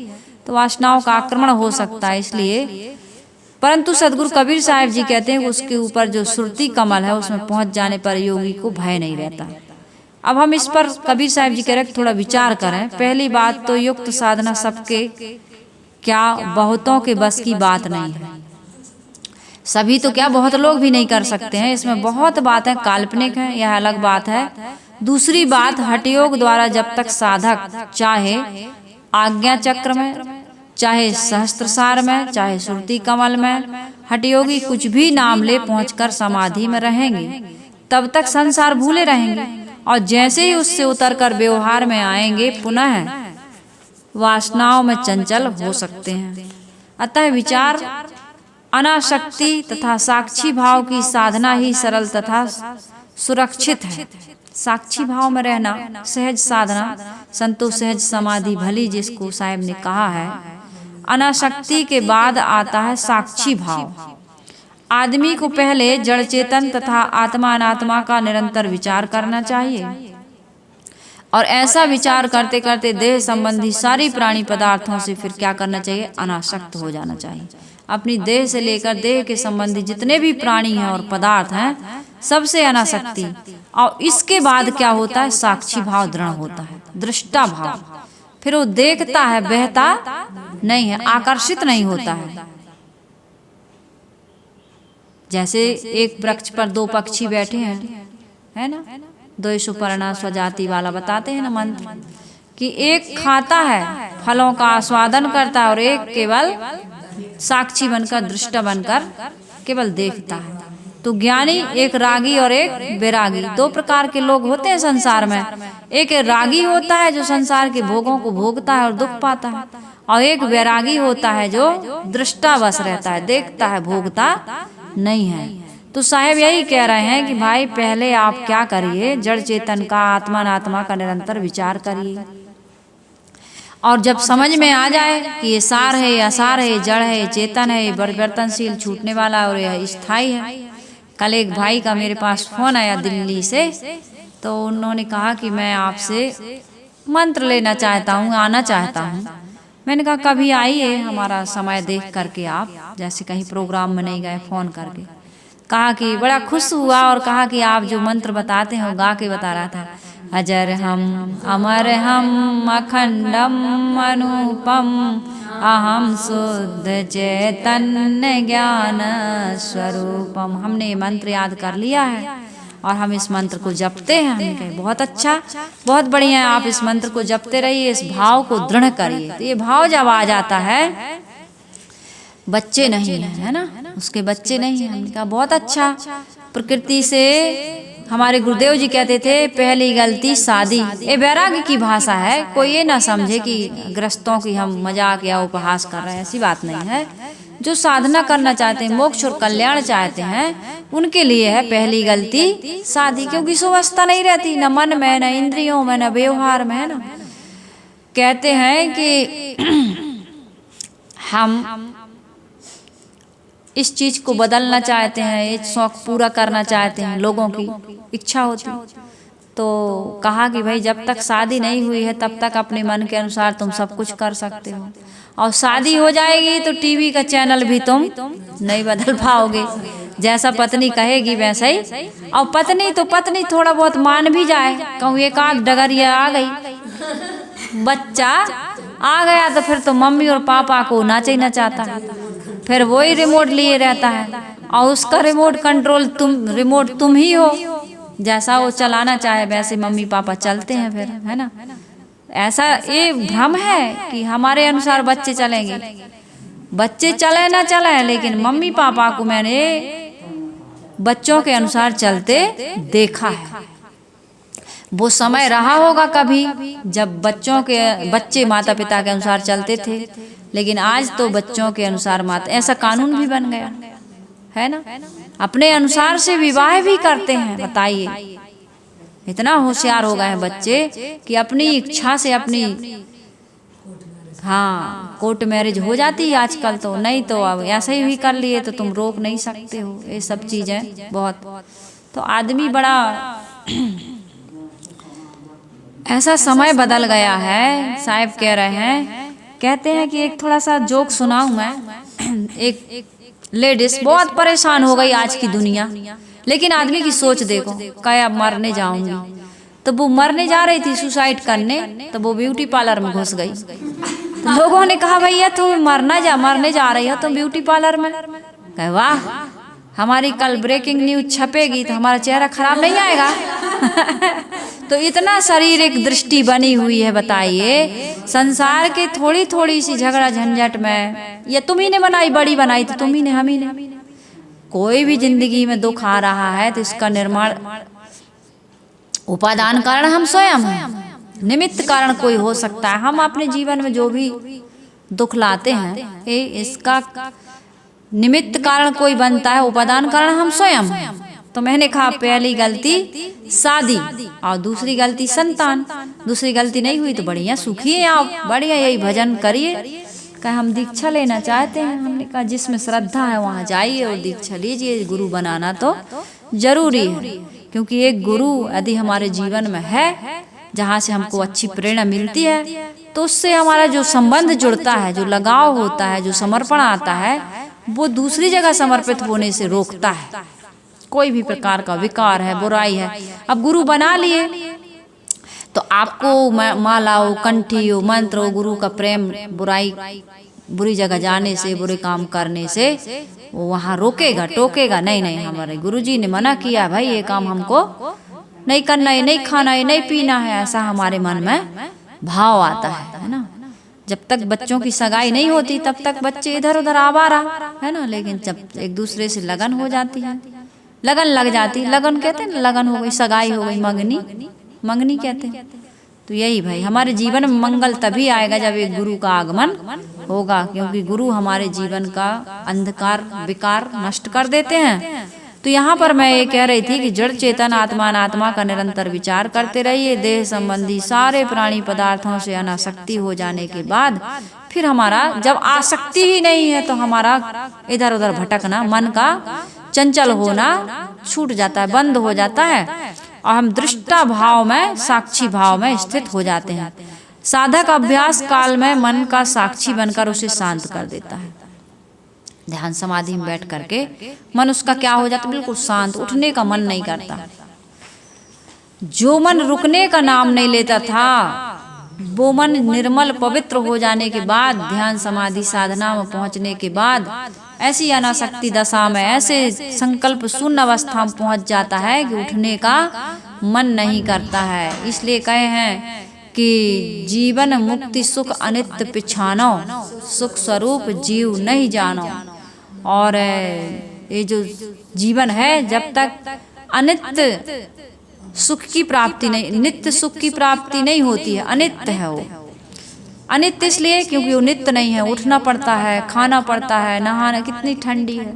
तो वासनाओं का आक्रमण हो सकता है, इसलिए परंतु सदगुरु कबीर साहब जी कहते हैं उसके ऊपर जो सुरती कमल है उसमें पहुंच जाने पर योगी को भय नहीं रहता। अब हम इस पर कबीर साहब जी कह रहे थोड़ा विचार करें। पहली बात तो युक्त साधना सबके क्या बहुतों के बस की बात नहीं है, सभी तो क्या बहुत लोग भी नहीं कर सकते हैं। इसमें बहुत बातें काल्पनिक हैं, यह अलग बात है। दूसरी बात हठयोग द्वारा जब तक साधक चाहे आज्ञा चक्र में, चाहे सहस्त्रसार में, चाहे सुरती कमल में, हठयोगी कुछ भी नाम ले पहुंचकर समाधि में रहेंगे तब तक संसार भूले रहेंगे, और जैसे ही उससे उतरकर व्यवहार में आएंगे पुनः वासनाओं में चंचल हो सकते हैं। अतः विचार अनासक्ति तथा साक्षी भाव की साधना ही सरल तथा सुरक्षित है। साक्षी भाव में रहना सहज साधना, संतो सहज समाधि भली जिसको साहब ने कहा है। अनासक्ति के बाद आता है साक्षी भाव। आदमी को पहले जड़ चेतन तथा आत्मा अनात्मा का निरंतर विचार करना चाहिए, और ऐसा विचार करते करते देह संबंधी सारी प्राणी पदार्थों से फिर क्या करना चाहिए, अनासक्त हो जाना चाहिए। अपनी देह से लेकर देह के संबंधी जितने भी प्राणी हैं और पदार्थ हैं सबसे अनासक्ति, और इसके बाद क्या होता है, साक्षी भाव दृढ़ होता है, दृष्टा भाव। फिर वो देखता है, बहता नहीं है, आकर्षित नहीं होता है। जैसे एक वृक्ष पर 2 पक्षी बैठे हैं, है ना, 2 सुपर्णा स्वजाति वाला बताते हैं ना मंत्र, कि एक खाता है फलों का आस्वादन करता है और एक केवल साक्षी बनकर दृष्टा बनकर केवल देखता है। तो ज्ञानी एक रागी और एक बैरागी, 2 प्रकार के लोग होते हैं संसार में। एक रागी होता है जो संसार के भोगों को भोगता है और दुख पाता है, और एक वैरागी होता है जो दृष्टावश रहता है, देखता है, भोगता नहीं है। तो साहब यही कह रहे हैं कि भाई पहले आप क्या करिए, जड़ चेतन का, आत्मा अनात्मा का निरंतर विचार करिए, और जब समझ में आ जाए कि ये सार है, असार है, जड़ है, चेतन है, परिवर्तनशील, छूटने वाला और यह स्थायी है। कल एक भाई का मेरे पास फोन आया दिल्ली से, तो उन्होंने कहा कि मैं आपसे मंत्र लेना चाहता हूँ, आना चाहता हूँ। मैंने कहा कभी आइए, हमारा समय देख करके आप, जैसे कहीं प्रोग्राम में नहीं गए, फोन करके। कहा कि बड़ा खुश हुआ और कहा कि आप जो मंत्र बताते हैं वो गा के बता रहा था, अजर हम अमर हम अखंडम अनुपम अहम शुद्ध चैतन्य ज्ञान स्वरूपम। हमने ये मंत्र याद कर लिया है और हम इस मंत्र को जपते हैं। हमने कहा बहुत अच्छा, बहुत बढ़िया है, आप इस मंत्र को जपते रहिए, इस भाव को दृढ़ करिए। तो ये भाव जब आ जाता है, बच्चे नहीं है ना, उसके बच्चे नहीं है। हमने कहा बहुत अच्छा। प्रकृति से हमारे गुरुदेव जी कहते थे पहली गलती शादी। ये वैराग्य की भाषा है, कोई ये ना समझे कि ग्रस्तों की हम मजाक या उपहास कर रहे हैं, ऐसी बात नहीं है। जो साधना करना चाहते हैं, मोक्ष और कल्याण चाहते हैं, उनके लिए है पहली गलती शादी, क्योंकि सुवस्था नहीं रहती, न मन में, न इंद्रियों में, न व्यवहार में, है ना। कहते हैं कि हम इस चीज को बदलना चाहते हैं, एक शौक पूरा करना चाहते हैं, लोगों की इच्छा होती। तो कहा कि भाई जब तक शादी नहीं हुई है तब तक अपने मन के अनुसार तुम सब कुछ कर सकते हो, और शादी हो जाएगी तो टीवी का चैनल भी तुम नहीं बदल पाओगे, जैसा पत्नी कहेगी वैसा ही। और पत्नी थोड़ा बहुत मान भी जाए, कहूँ एक आध डगरिया आ गई, बच्चा आ गया, तो फिर तो मम्मी और पापा को नाचे न चाहता है, फिर वही रिमोट लिए रहता है, और उसका रिमोट कंट्रोल तुम ही हो, जैसा वो चलाना चाहे वैसे मम्मी पापा चलते हैं फिर, है ना। ऐसा ये भ्रम है कि हमारे अनुसार बच्चे चलेंगे। बच्चे चले ना चले, लेकिन मम्मी पापा को मैंने बच्चों के अनुसार चलते देखा है। वो समय रहा होगा कभी जब बच्चे माता पिता के अनुसार चलते थे, लेकिन आज तो बच्चों के अनुसार ऐसा कानून भी बन गया है ना, अपने अनुसार से विवाह भी करते हैं। बताइए, इतना होशियार हो गए हैं बच्चे कि अपनी इच्छा से कोर्ट मैरिज हो जाती है आजकल, तो नहीं तो अब ऐसे ही कर लिए तो तुम रोक नहीं सकते हो। ये सब चीजें बहुत, तो आदमी बड़ा ऐसा समय बदल गया है। साहब कह रहे हैं, कहते हैं कि एक थोड़ा सा जोक सुनाऊं मैं। एक लेडीज बहुत परेशान हो गई आज की दुनिया, लेकिन आदमी की सोच देखो, क्या मरने जाऊंगी, तो वो मरने जा रही थी सुसाइड करने, तो वो ब्यूटी पार्लर में घुस गई। तो लोगों ने कहा भैया तुम मरने जा रही हो तुम ब्यूटी पार्लर में। कहे वाह, हमारी कल ब्रेकिंग न्यूज छपेगी तो हमारा चेहरा खराब नहीं आएगा। तो इतना शारीरिक दृष्टि बनी हुई है। बताइए, संसार के थोड़ी थोड़ी सी झगड़ा झंझट में, ये तुम ही ने बनाई, बड़ी बनाई तो तुम ही ने, हम ही ने। कोई भी जिंदगी में दुख आ रहा है तो इसका निर्माण, उपादान कारण हम स्वयं हैं, निमित्त कारण कोई हो सकता है। हम अपने जीवन में जो भी दुख लाते हैं, इसका निमित्त कारण कोई बनता है, उपादान कारण हम स्वयं हैं। तो मैंने कहा पहली गलती शादी और दूसरी गलती संतान। दूसरी गलती नहीं हुई तो बढ़िया सुखी है आप, बढ़िया यही भजन करिए। कहा हम दीक्षा लेना चाहते हैं। हमने कहा जिसमें श्रद्धा है वहाँ जाइए और दीक्षा लीजिए। गुरु बनाना तो जरूरी है, क्योंकि एक गुरु यदि हमारे जीवन में है, जहाँ से हमको अच्छी प्रेरणा मिलती है, तो उससे हमारा जो संबंध जुड़ता है, जो लगाव होता है, जो समर्पण आता है, वो दूसरी जगह समर्पित होने से रोकता है। कोई भी प्रकार का विकार है, बुराई है, अब गुरु बना लिए तो आपको माला हो, कंठी हो, मंत्र हो, गुरु का प्रेम बुरी जगह जाने से, बुरे काम करने से वो वहाँ रोकेगा, टोकेगा नहीं। हमारे गुरुजी ने मना किया, भाई ये काम हमको नहीं करना है, नहीं खाना है, नहीं पीना है, ऐसा हमारे मन में भाव आता है ना। जब तक बच्चों की सगाई नहीं होती तब तक बच्चे इधर उधर आवारा है ना, लेकिन जब एक दूसरे से लगन हो जाती है, लगन लग जाती, लगन कहते हैं ना, लगन हो गई, सगाई हो गई, मंगनी कहते हैं, तो यही भाई हमारे जीवन में मंगल तभी आएगा जब एक गुरु का आगमन होगा, क्योंकि गुरु हमारे जीवन का अंधकार विकार नष्ट कर देते हैं। तो यहाँ पर मैं ये कह रही थी कि जड़ चेतन आत्मा अनात्मा का निरंतर विचार करते रहिए। देह संबंधी सारे प्राणी पदार्थों से अनासक्ति हो जाने के बाद फिर हमारा जब आसक्ति ही नहीं है तो हमारा इधर उधर भटकना, मन का चंचल होना छूट जाता है, बंद हो जाता है और हम दृष्टा भाव में, साक्षी भाव में स्थित हो जाते हैं। साधक अभ्यास काल में मन का साक्षी बनकर उसे शांत कर देता है। ध्यान समाधि में बैठ करके मन उसका क्या हो जाता है, बिल्कुल शांत, उठने का मन नहीं करता। जो मन रुकने का नाम नहीं लेता था वो मन निर्मल पवित्र हो जाने के बाद, ध्यान समाधि साधना में पहुंचने के बाद ऐसी अनासक्ति दशा में, ऐसे संकल्प शून्य अवस्था में पहुंच जाता है कि उठने का मन नहीं करता है। इसलिए कहे हैं कि जीवन मुक्ति सुख अनित्य पिछानो, सुख स्वरूप जीव नहीं जानो। और ये जो जीवन है जब तक अनित्य सुख की प्राप्ति नहीं, नित्य सुख की प्राप्ति नहीं होती है, अनित्य है वो। अनित्य इसलिए क्योंकि वो नित्य नहीं है, उठना पड़ता है, खाना पड़ता है, नहाना। कितनी ठंडी है,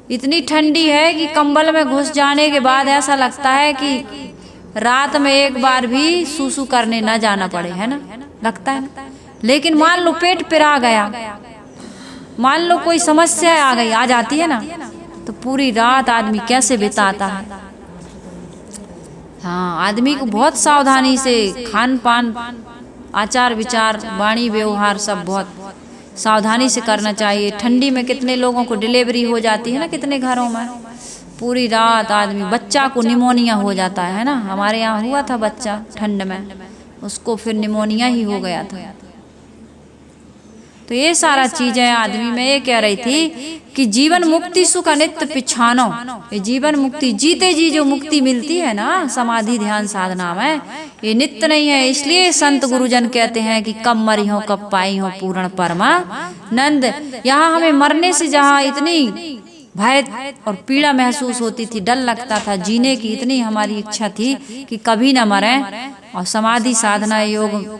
इतनी ठंडी है कि कंबल में घुस जाने के बाद ऐसा लगता है कि रात में एक बार भी सूसू करने ना जाना पड़े, है ना, लगता है। लेकिन मान लो पेट पिरा गया, मान लो कोई समस्या आ गई, आ जाती है ना, तो पूरी रात आदमी कैसे बिताता है। हाँ, आदमी को बहुत सावधानी से खान पान, आचार विचार, वाणी व्यवहार सब बहुत सावधानी से करना चाहिए। ठंडी में कितने लोगों को डिलीवरी हो जाती है ना, कितने घरों में पूरी रात आदमी, बच्चा को निमोनिया हो जाता है ना। हमारे यहाँ हुआ था बच्चा ठंड में, उसको फिर निमोनिया ही हो गया था। तो ये सारा चीजें आदमी में ये कह रही थी कि जीवन मुक्ति सुख अनित्य पिछानो। ये जीवन मुक्ति जीते जी जो मुक्ति मिलती है ना समाधि ध्यान साधना में, ये नित्य नहीं है। इसलिए संत गुरुजन कहते हैं कि कब मरी हो कब पाई हो पूर्ण परमानंद। यहाँ हमें मरने से जहाँ इतनी भय और पीड़ा महसूस होती थी, डर लगता था, जीने की इतनी हमारी इच्छा थी कि कभी न मरें, और समाधि साधना योग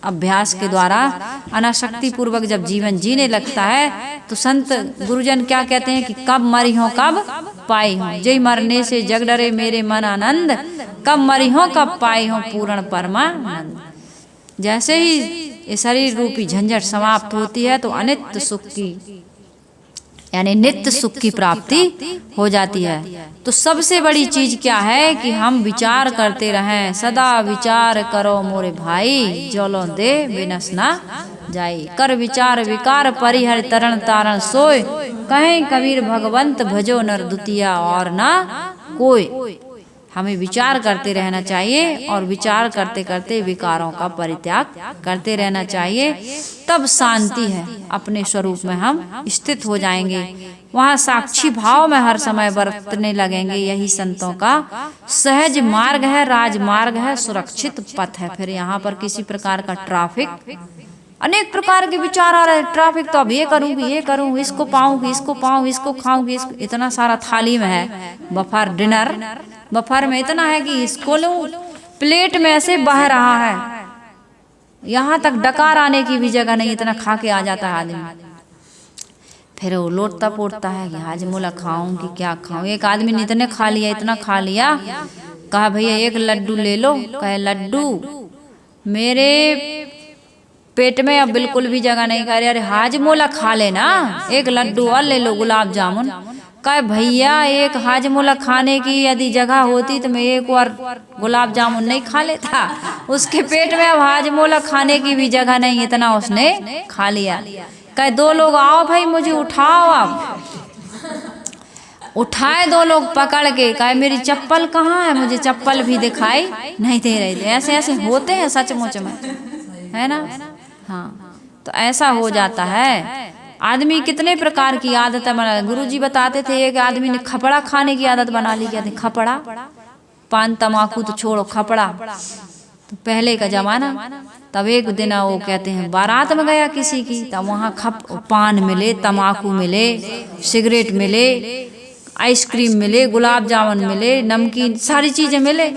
अभ्यास के द्वारा अनासक्ति पूर्वक जब जीवन जीने लगता है तो संत गुरुजन क्या कहते हैं कि कब मरी हो कब पाई हो, जय मरने से जग डरे मेरे मन आनंद, कब मरी हो कब पाई हो पूर्ण परमानंद। जैसे ही ये शरीर रूपी झंझट समाप्त होती है तो अनित्य सुख की यानी नित्य सुख की प्राप्ति हो जाती है। तो सबसे बड़ी चीज क्या है कि हम विचार करते रहें, सदा विचार करो मोरे भाई, जोलो दे बिनस ना जाई। कर विचार विकार परिहर तरण तारण सोय, कहें कबीर भगवंत भजो नर दुतिया और ना कोई। हमें विचार करते रहना चाहिए और विचार करते करते विकारों का परित्याग करते रहना चाहिए, तब शांति है, अपने स्वरूप में हम स्थित हो जाएंगे। वहाँ साक्षी भाव में हर समय बरतने लगेंगे। यही संतों का सहज मार्ग है, राजमार्ग है, सुरक्षित पथ है। फिर यहाँ पर किसी प्रकार का ट्रैफिक, अनेक प्रकार के विचार आ रहे हैं। ट्रैफिक तो अब ये करूँगी, ये करूँ, इसको पाऊंगी, इसको पाऊँ, इसको खाऊंगी, इतना सारा थाली में है। बफर डिनर बफर में इतना है कि इसको लूं, प्लेट में ऐसे बह रहा है, यहाँ तक डकार आने की भी जगह नहीं, इतना खा के आ जाता है आदमी। फिर वो लोटता पोटता है कि आज मोला खाऊं कि क्या खाऊं। एक आदमी ने इतने खा लिया, इतना खा लिया, कहा भैया एक लड्डू ले लो। कहे लड्डू मेरे पेट में अब बिल्कुल भी जगह नहीं। कह रहे अरे हाजमोला खा लेना, एक लड्डू और ले लो, गुलाब जामुन। कहे भैया एक हाजमोला खाने की यदि जगह होती तो मैं एक और गुलाब जामुन नहीं खा लेता। उसके पेट में अब हाजमोला खाने की भी जगह नहीं, इतना उसने खा लिया। कहे दो लोग आओ भाई मुझे उठाओ। आप उठाए दो लोग पकड़ के, कहे मेरी चप्पल कहाँ है, मुझे चप्पल भी दिखाई नहीं दे रही थी। ऐसे ऐसे होते हैं सचमुच में, है ना। हाँ, तो ऐसा हो जाता है। आदमी कितने प्रकार की आदतें बना। गुरुजी बताते थे एक आदमी ने खपड़ा खाने की आदत बना ली। कहते खपड़ा, पान तमाकू तो छोड़ो, खपड़ा तो पहले का जमाना। तब एक दिन वो कहते हैं बारात में गया किसी की, तब वहाँ पान मिले, तमाकू मिले, सिगरेट मिले, आइसक्रीम मिले, गुलाब जामुन मिले, नमकीन, सारी चीजें मिले।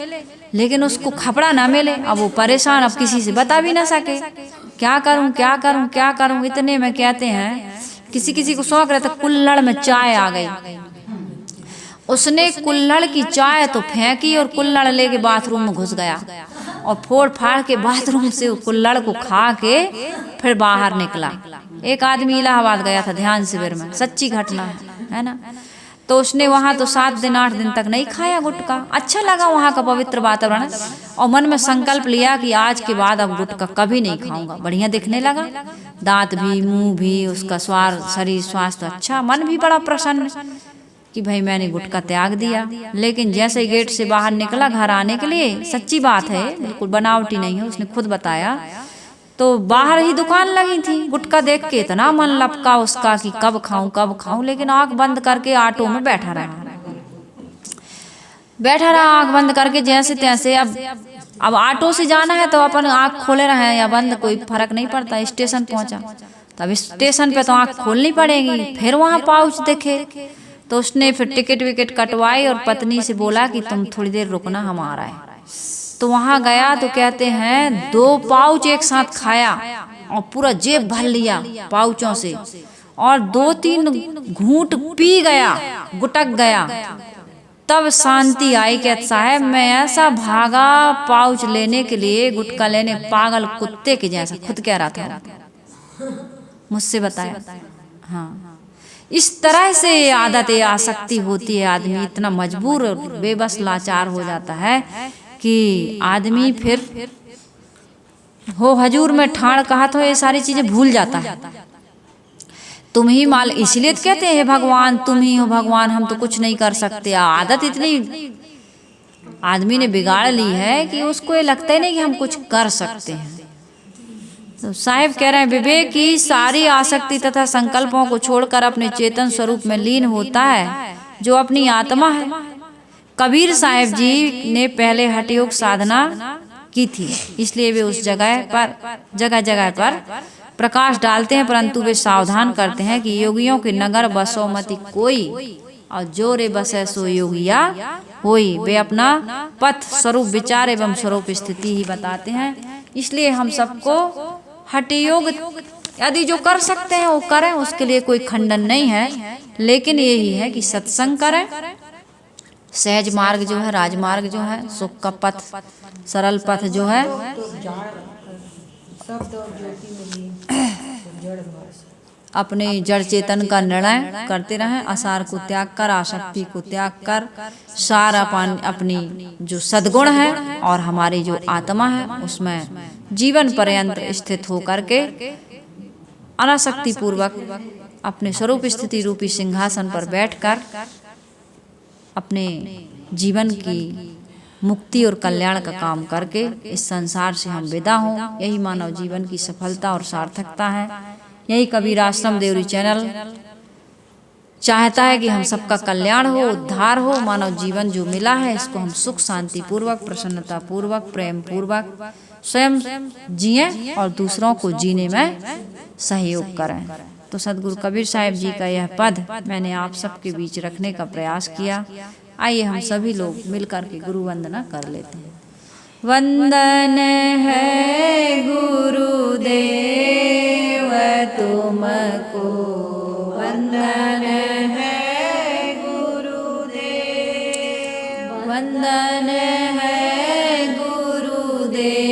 लेकिन उसको खपड़ा ना मिले। अब वो परेशान, अब किसी से बता भी ना सके, क्या करूं क्या करूं क्या करूं। इतने में कहते हैं किसी किसी को शौक रहता, कुल्हड़ में चाय आ गई। उसने कुल्हड़ की चाय तो फेंकी और कुल्हड़ लेके बाथरूम में घुस गया और फोड़ फाड़ के बाथरूम से कुल्हड़ को खा के फिर बाहर निकला। एक आदमी इलाहाबाद गया था ध्यान शिविर में, सच्ची घटना है ना। तो उसने वहां तो 7 दिन 8 दिन तक नहीं खाया गुटखा। अच्छा लगा वहां का पवित्र वातावरण, और मन में संकल्प लिया कि आज के बाद अब गुटखा कभी नहीं खाऊंगा। बढ़िया दिखने लगा, दांत भी मुंह भी, उसका स्वाद शरीर स्वास्थ्य अच्छा, मन भी बड़ा प्रसन्न कि भाई मैंने गुटखा त्याग दिया। लेकिन जैसे ही गेट से बाहर निकला घर आने के लिए, सच्ची बात है बिल्कुल बनावटी नहीं है, उसने खुद बताया, तो बाहर ही दुकान लगी थी। गुटखा देख के इतना मन लपका उसका कि कब खाऊं, लेकिन आंख बंद करके ऑटो में बैठा रहा आंख बंद करके जैसे तैसे। अब ऑटो से जाना है तो अपन आंख खोले रहे या बंद, कोई फर्क नहीं पड़ता। स्टेशन पहुंचा, तब स्टेशन पे तो आंख खोलनी पड़ेगी। फिर वहां पाउच देखे तो उसने फिर टिकट विकेट कटवाई और पत्नी से बोला कि तुम थोड़ी देर रुकना, हम आ रहा है। तो वहां गया तो कहते हैं 2 पाउच एक साथ खाया और पूरा जेब भर लिया पाउचों से, और 2-3 घूंट पी गया, गुटक गया। तब शांति आई। कहता साहब मैं ऐसा भागा पाउच लेने के लिए, गुटखा लेने, पागल कुत्ते के जैसा, खुद कह रहा था, मुझसे बताया। हाँ, इस तरह से आदत आसक्ति होती है। आदमी इतना मजबूर और बेबस लाचार हो जाता है कि आदमी फिर हो हजूर में ठाड़ कहा तो ये सारी चीजें भूल जाता है। तुम ही माल, इसलिए तो कहते हैं भगवान तुम ही हो भगवान, हम तो कुछ नहीं कर सकते। आदत इतनी आदमी ने बिगाड़ ली है कि उसको ये लगता ही नहीं कि हम कुछ कर सकते हैं। तो साहिब कह रहे हैं विवेक की सारी आसक्ति तथा संकल्पों को छोड़कर अपने चेतन स्वरूप में लीन होता है जो अपनी आत्मा है। कबीर साहिब जी ने पहले हठ योग साधना की थी, इसलिए वे उस जगह जगह पर प्रकाश डालते हैं, परंतु वे सावधान करते हैं कि योगियों के नगर बसो मति कोई, और जो रे बसे सो योगिया होई। वे अपना पथ स्वरूप विचार एवं स्वरूप स्थिति ही बताते हैं। इसलिए हम सबको हठ योग यदि जो कर सकते हैं वो करें, उसके लिए कोई खंडन नहीं है। लेकिन यही है कि सत्संग करें, सहज मार्ग जो है, राजमार्ग जो है, सुख का पथ, सरल पथ जो है, अपने जड़ चेतन का निर्णय करते रहें। आसार को त्याग कर, आसक्ति को त्याग कर, सारा अपनी जो सद्गुण है और हमारी जो आत्मा है उसमें जीवन पर्यंत स्थित होकर के अनासक्ति पूर्वक अपने स्वरूप स्थिति रूपी सिंहासन पर बैठकर अपने जीवन की मुक्ति और कल्याण का काम करके इस संसार से हम विदा हों। यही मानव जीवन की सफलता और सार्थकता है। यही कबीर आश्रम देवरी चैनल चाहता है कि हम सबका कल्याण हो, उद्धार हो। मानव जीवन जो मिला है इसको हम सुख शांति पूर्वक, प्रसन्नता पूर्वक, प्रेम पूर्वक स्वयं जिएं और दूसरों को जीने में सहयोग करें। तो सदगुरु कबीर साहिब जी का यह पद मैंने आप सबके बीच रखने का प्रयास किया। आइए हम सभी लोग मिलकर के गुरु वंदना कर लेते हैं। वंदन है गुरुदेव तुमको, वंदन है गुरुदेव, वंदन है गुरुदेव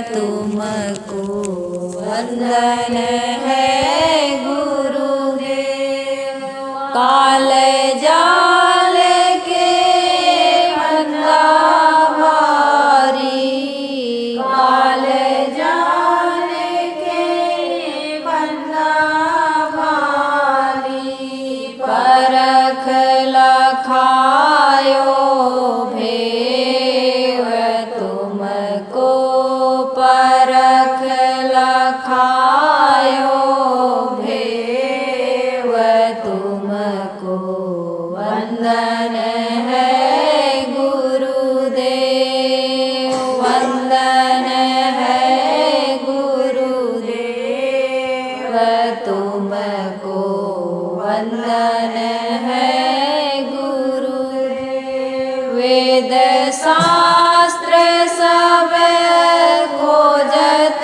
तुमको, वंदन है गुरुदेव। काल जाल के फंदा भारी, काल जाल के फंदा भारी, परख लखायो भेव तुमको, परख लखायो भेव तुमको, वंदन है गुरुदेव, वंदन है गुरुदेव तुमको, वंदन है गुरुदेव। वेद शास्त्र सब खोजत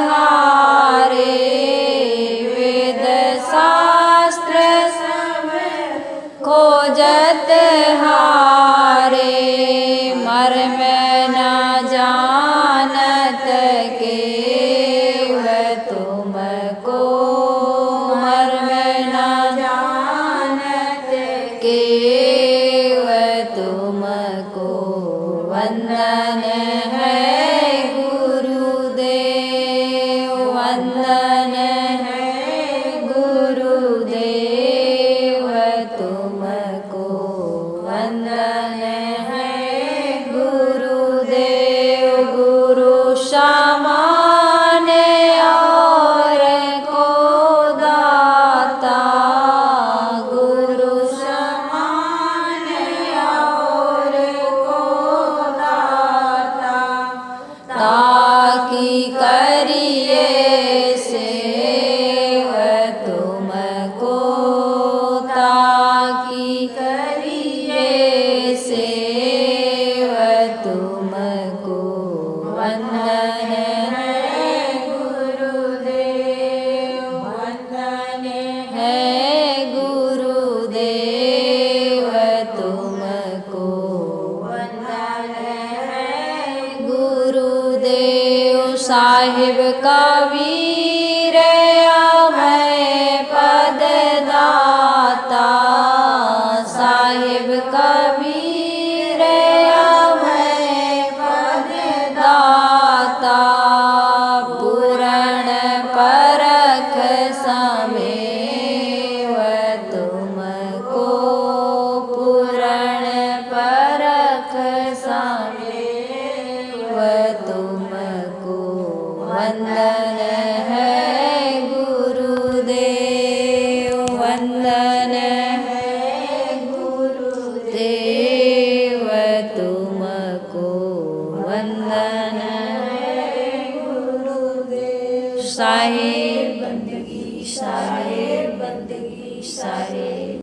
हारे, वेद शास्त्र सब खोजत हारे, मर्म न जानत केव तुमको, मर्म न जानत केव तुमको। वंदन है गुरुदेव, वंदन है गुरुदेव तुमको, वंदन है गुरुदेव। गुरु समान और को दाता, गुरु समान और को दाता, ताकि करिए सेव तुमको, ताकि करिए सेव तुमको। वंदन है गुरुदेव, वंदन है गुरुदेव तुमको, वंदन है गुरुदेव। साहिब कबीर अभय पद दाता, साहिब कबीर अभय पद दाता, पूरण परख समेव तुमको, पूरण परख समेव तुमको। वंदन है गुरुदेव, वंदन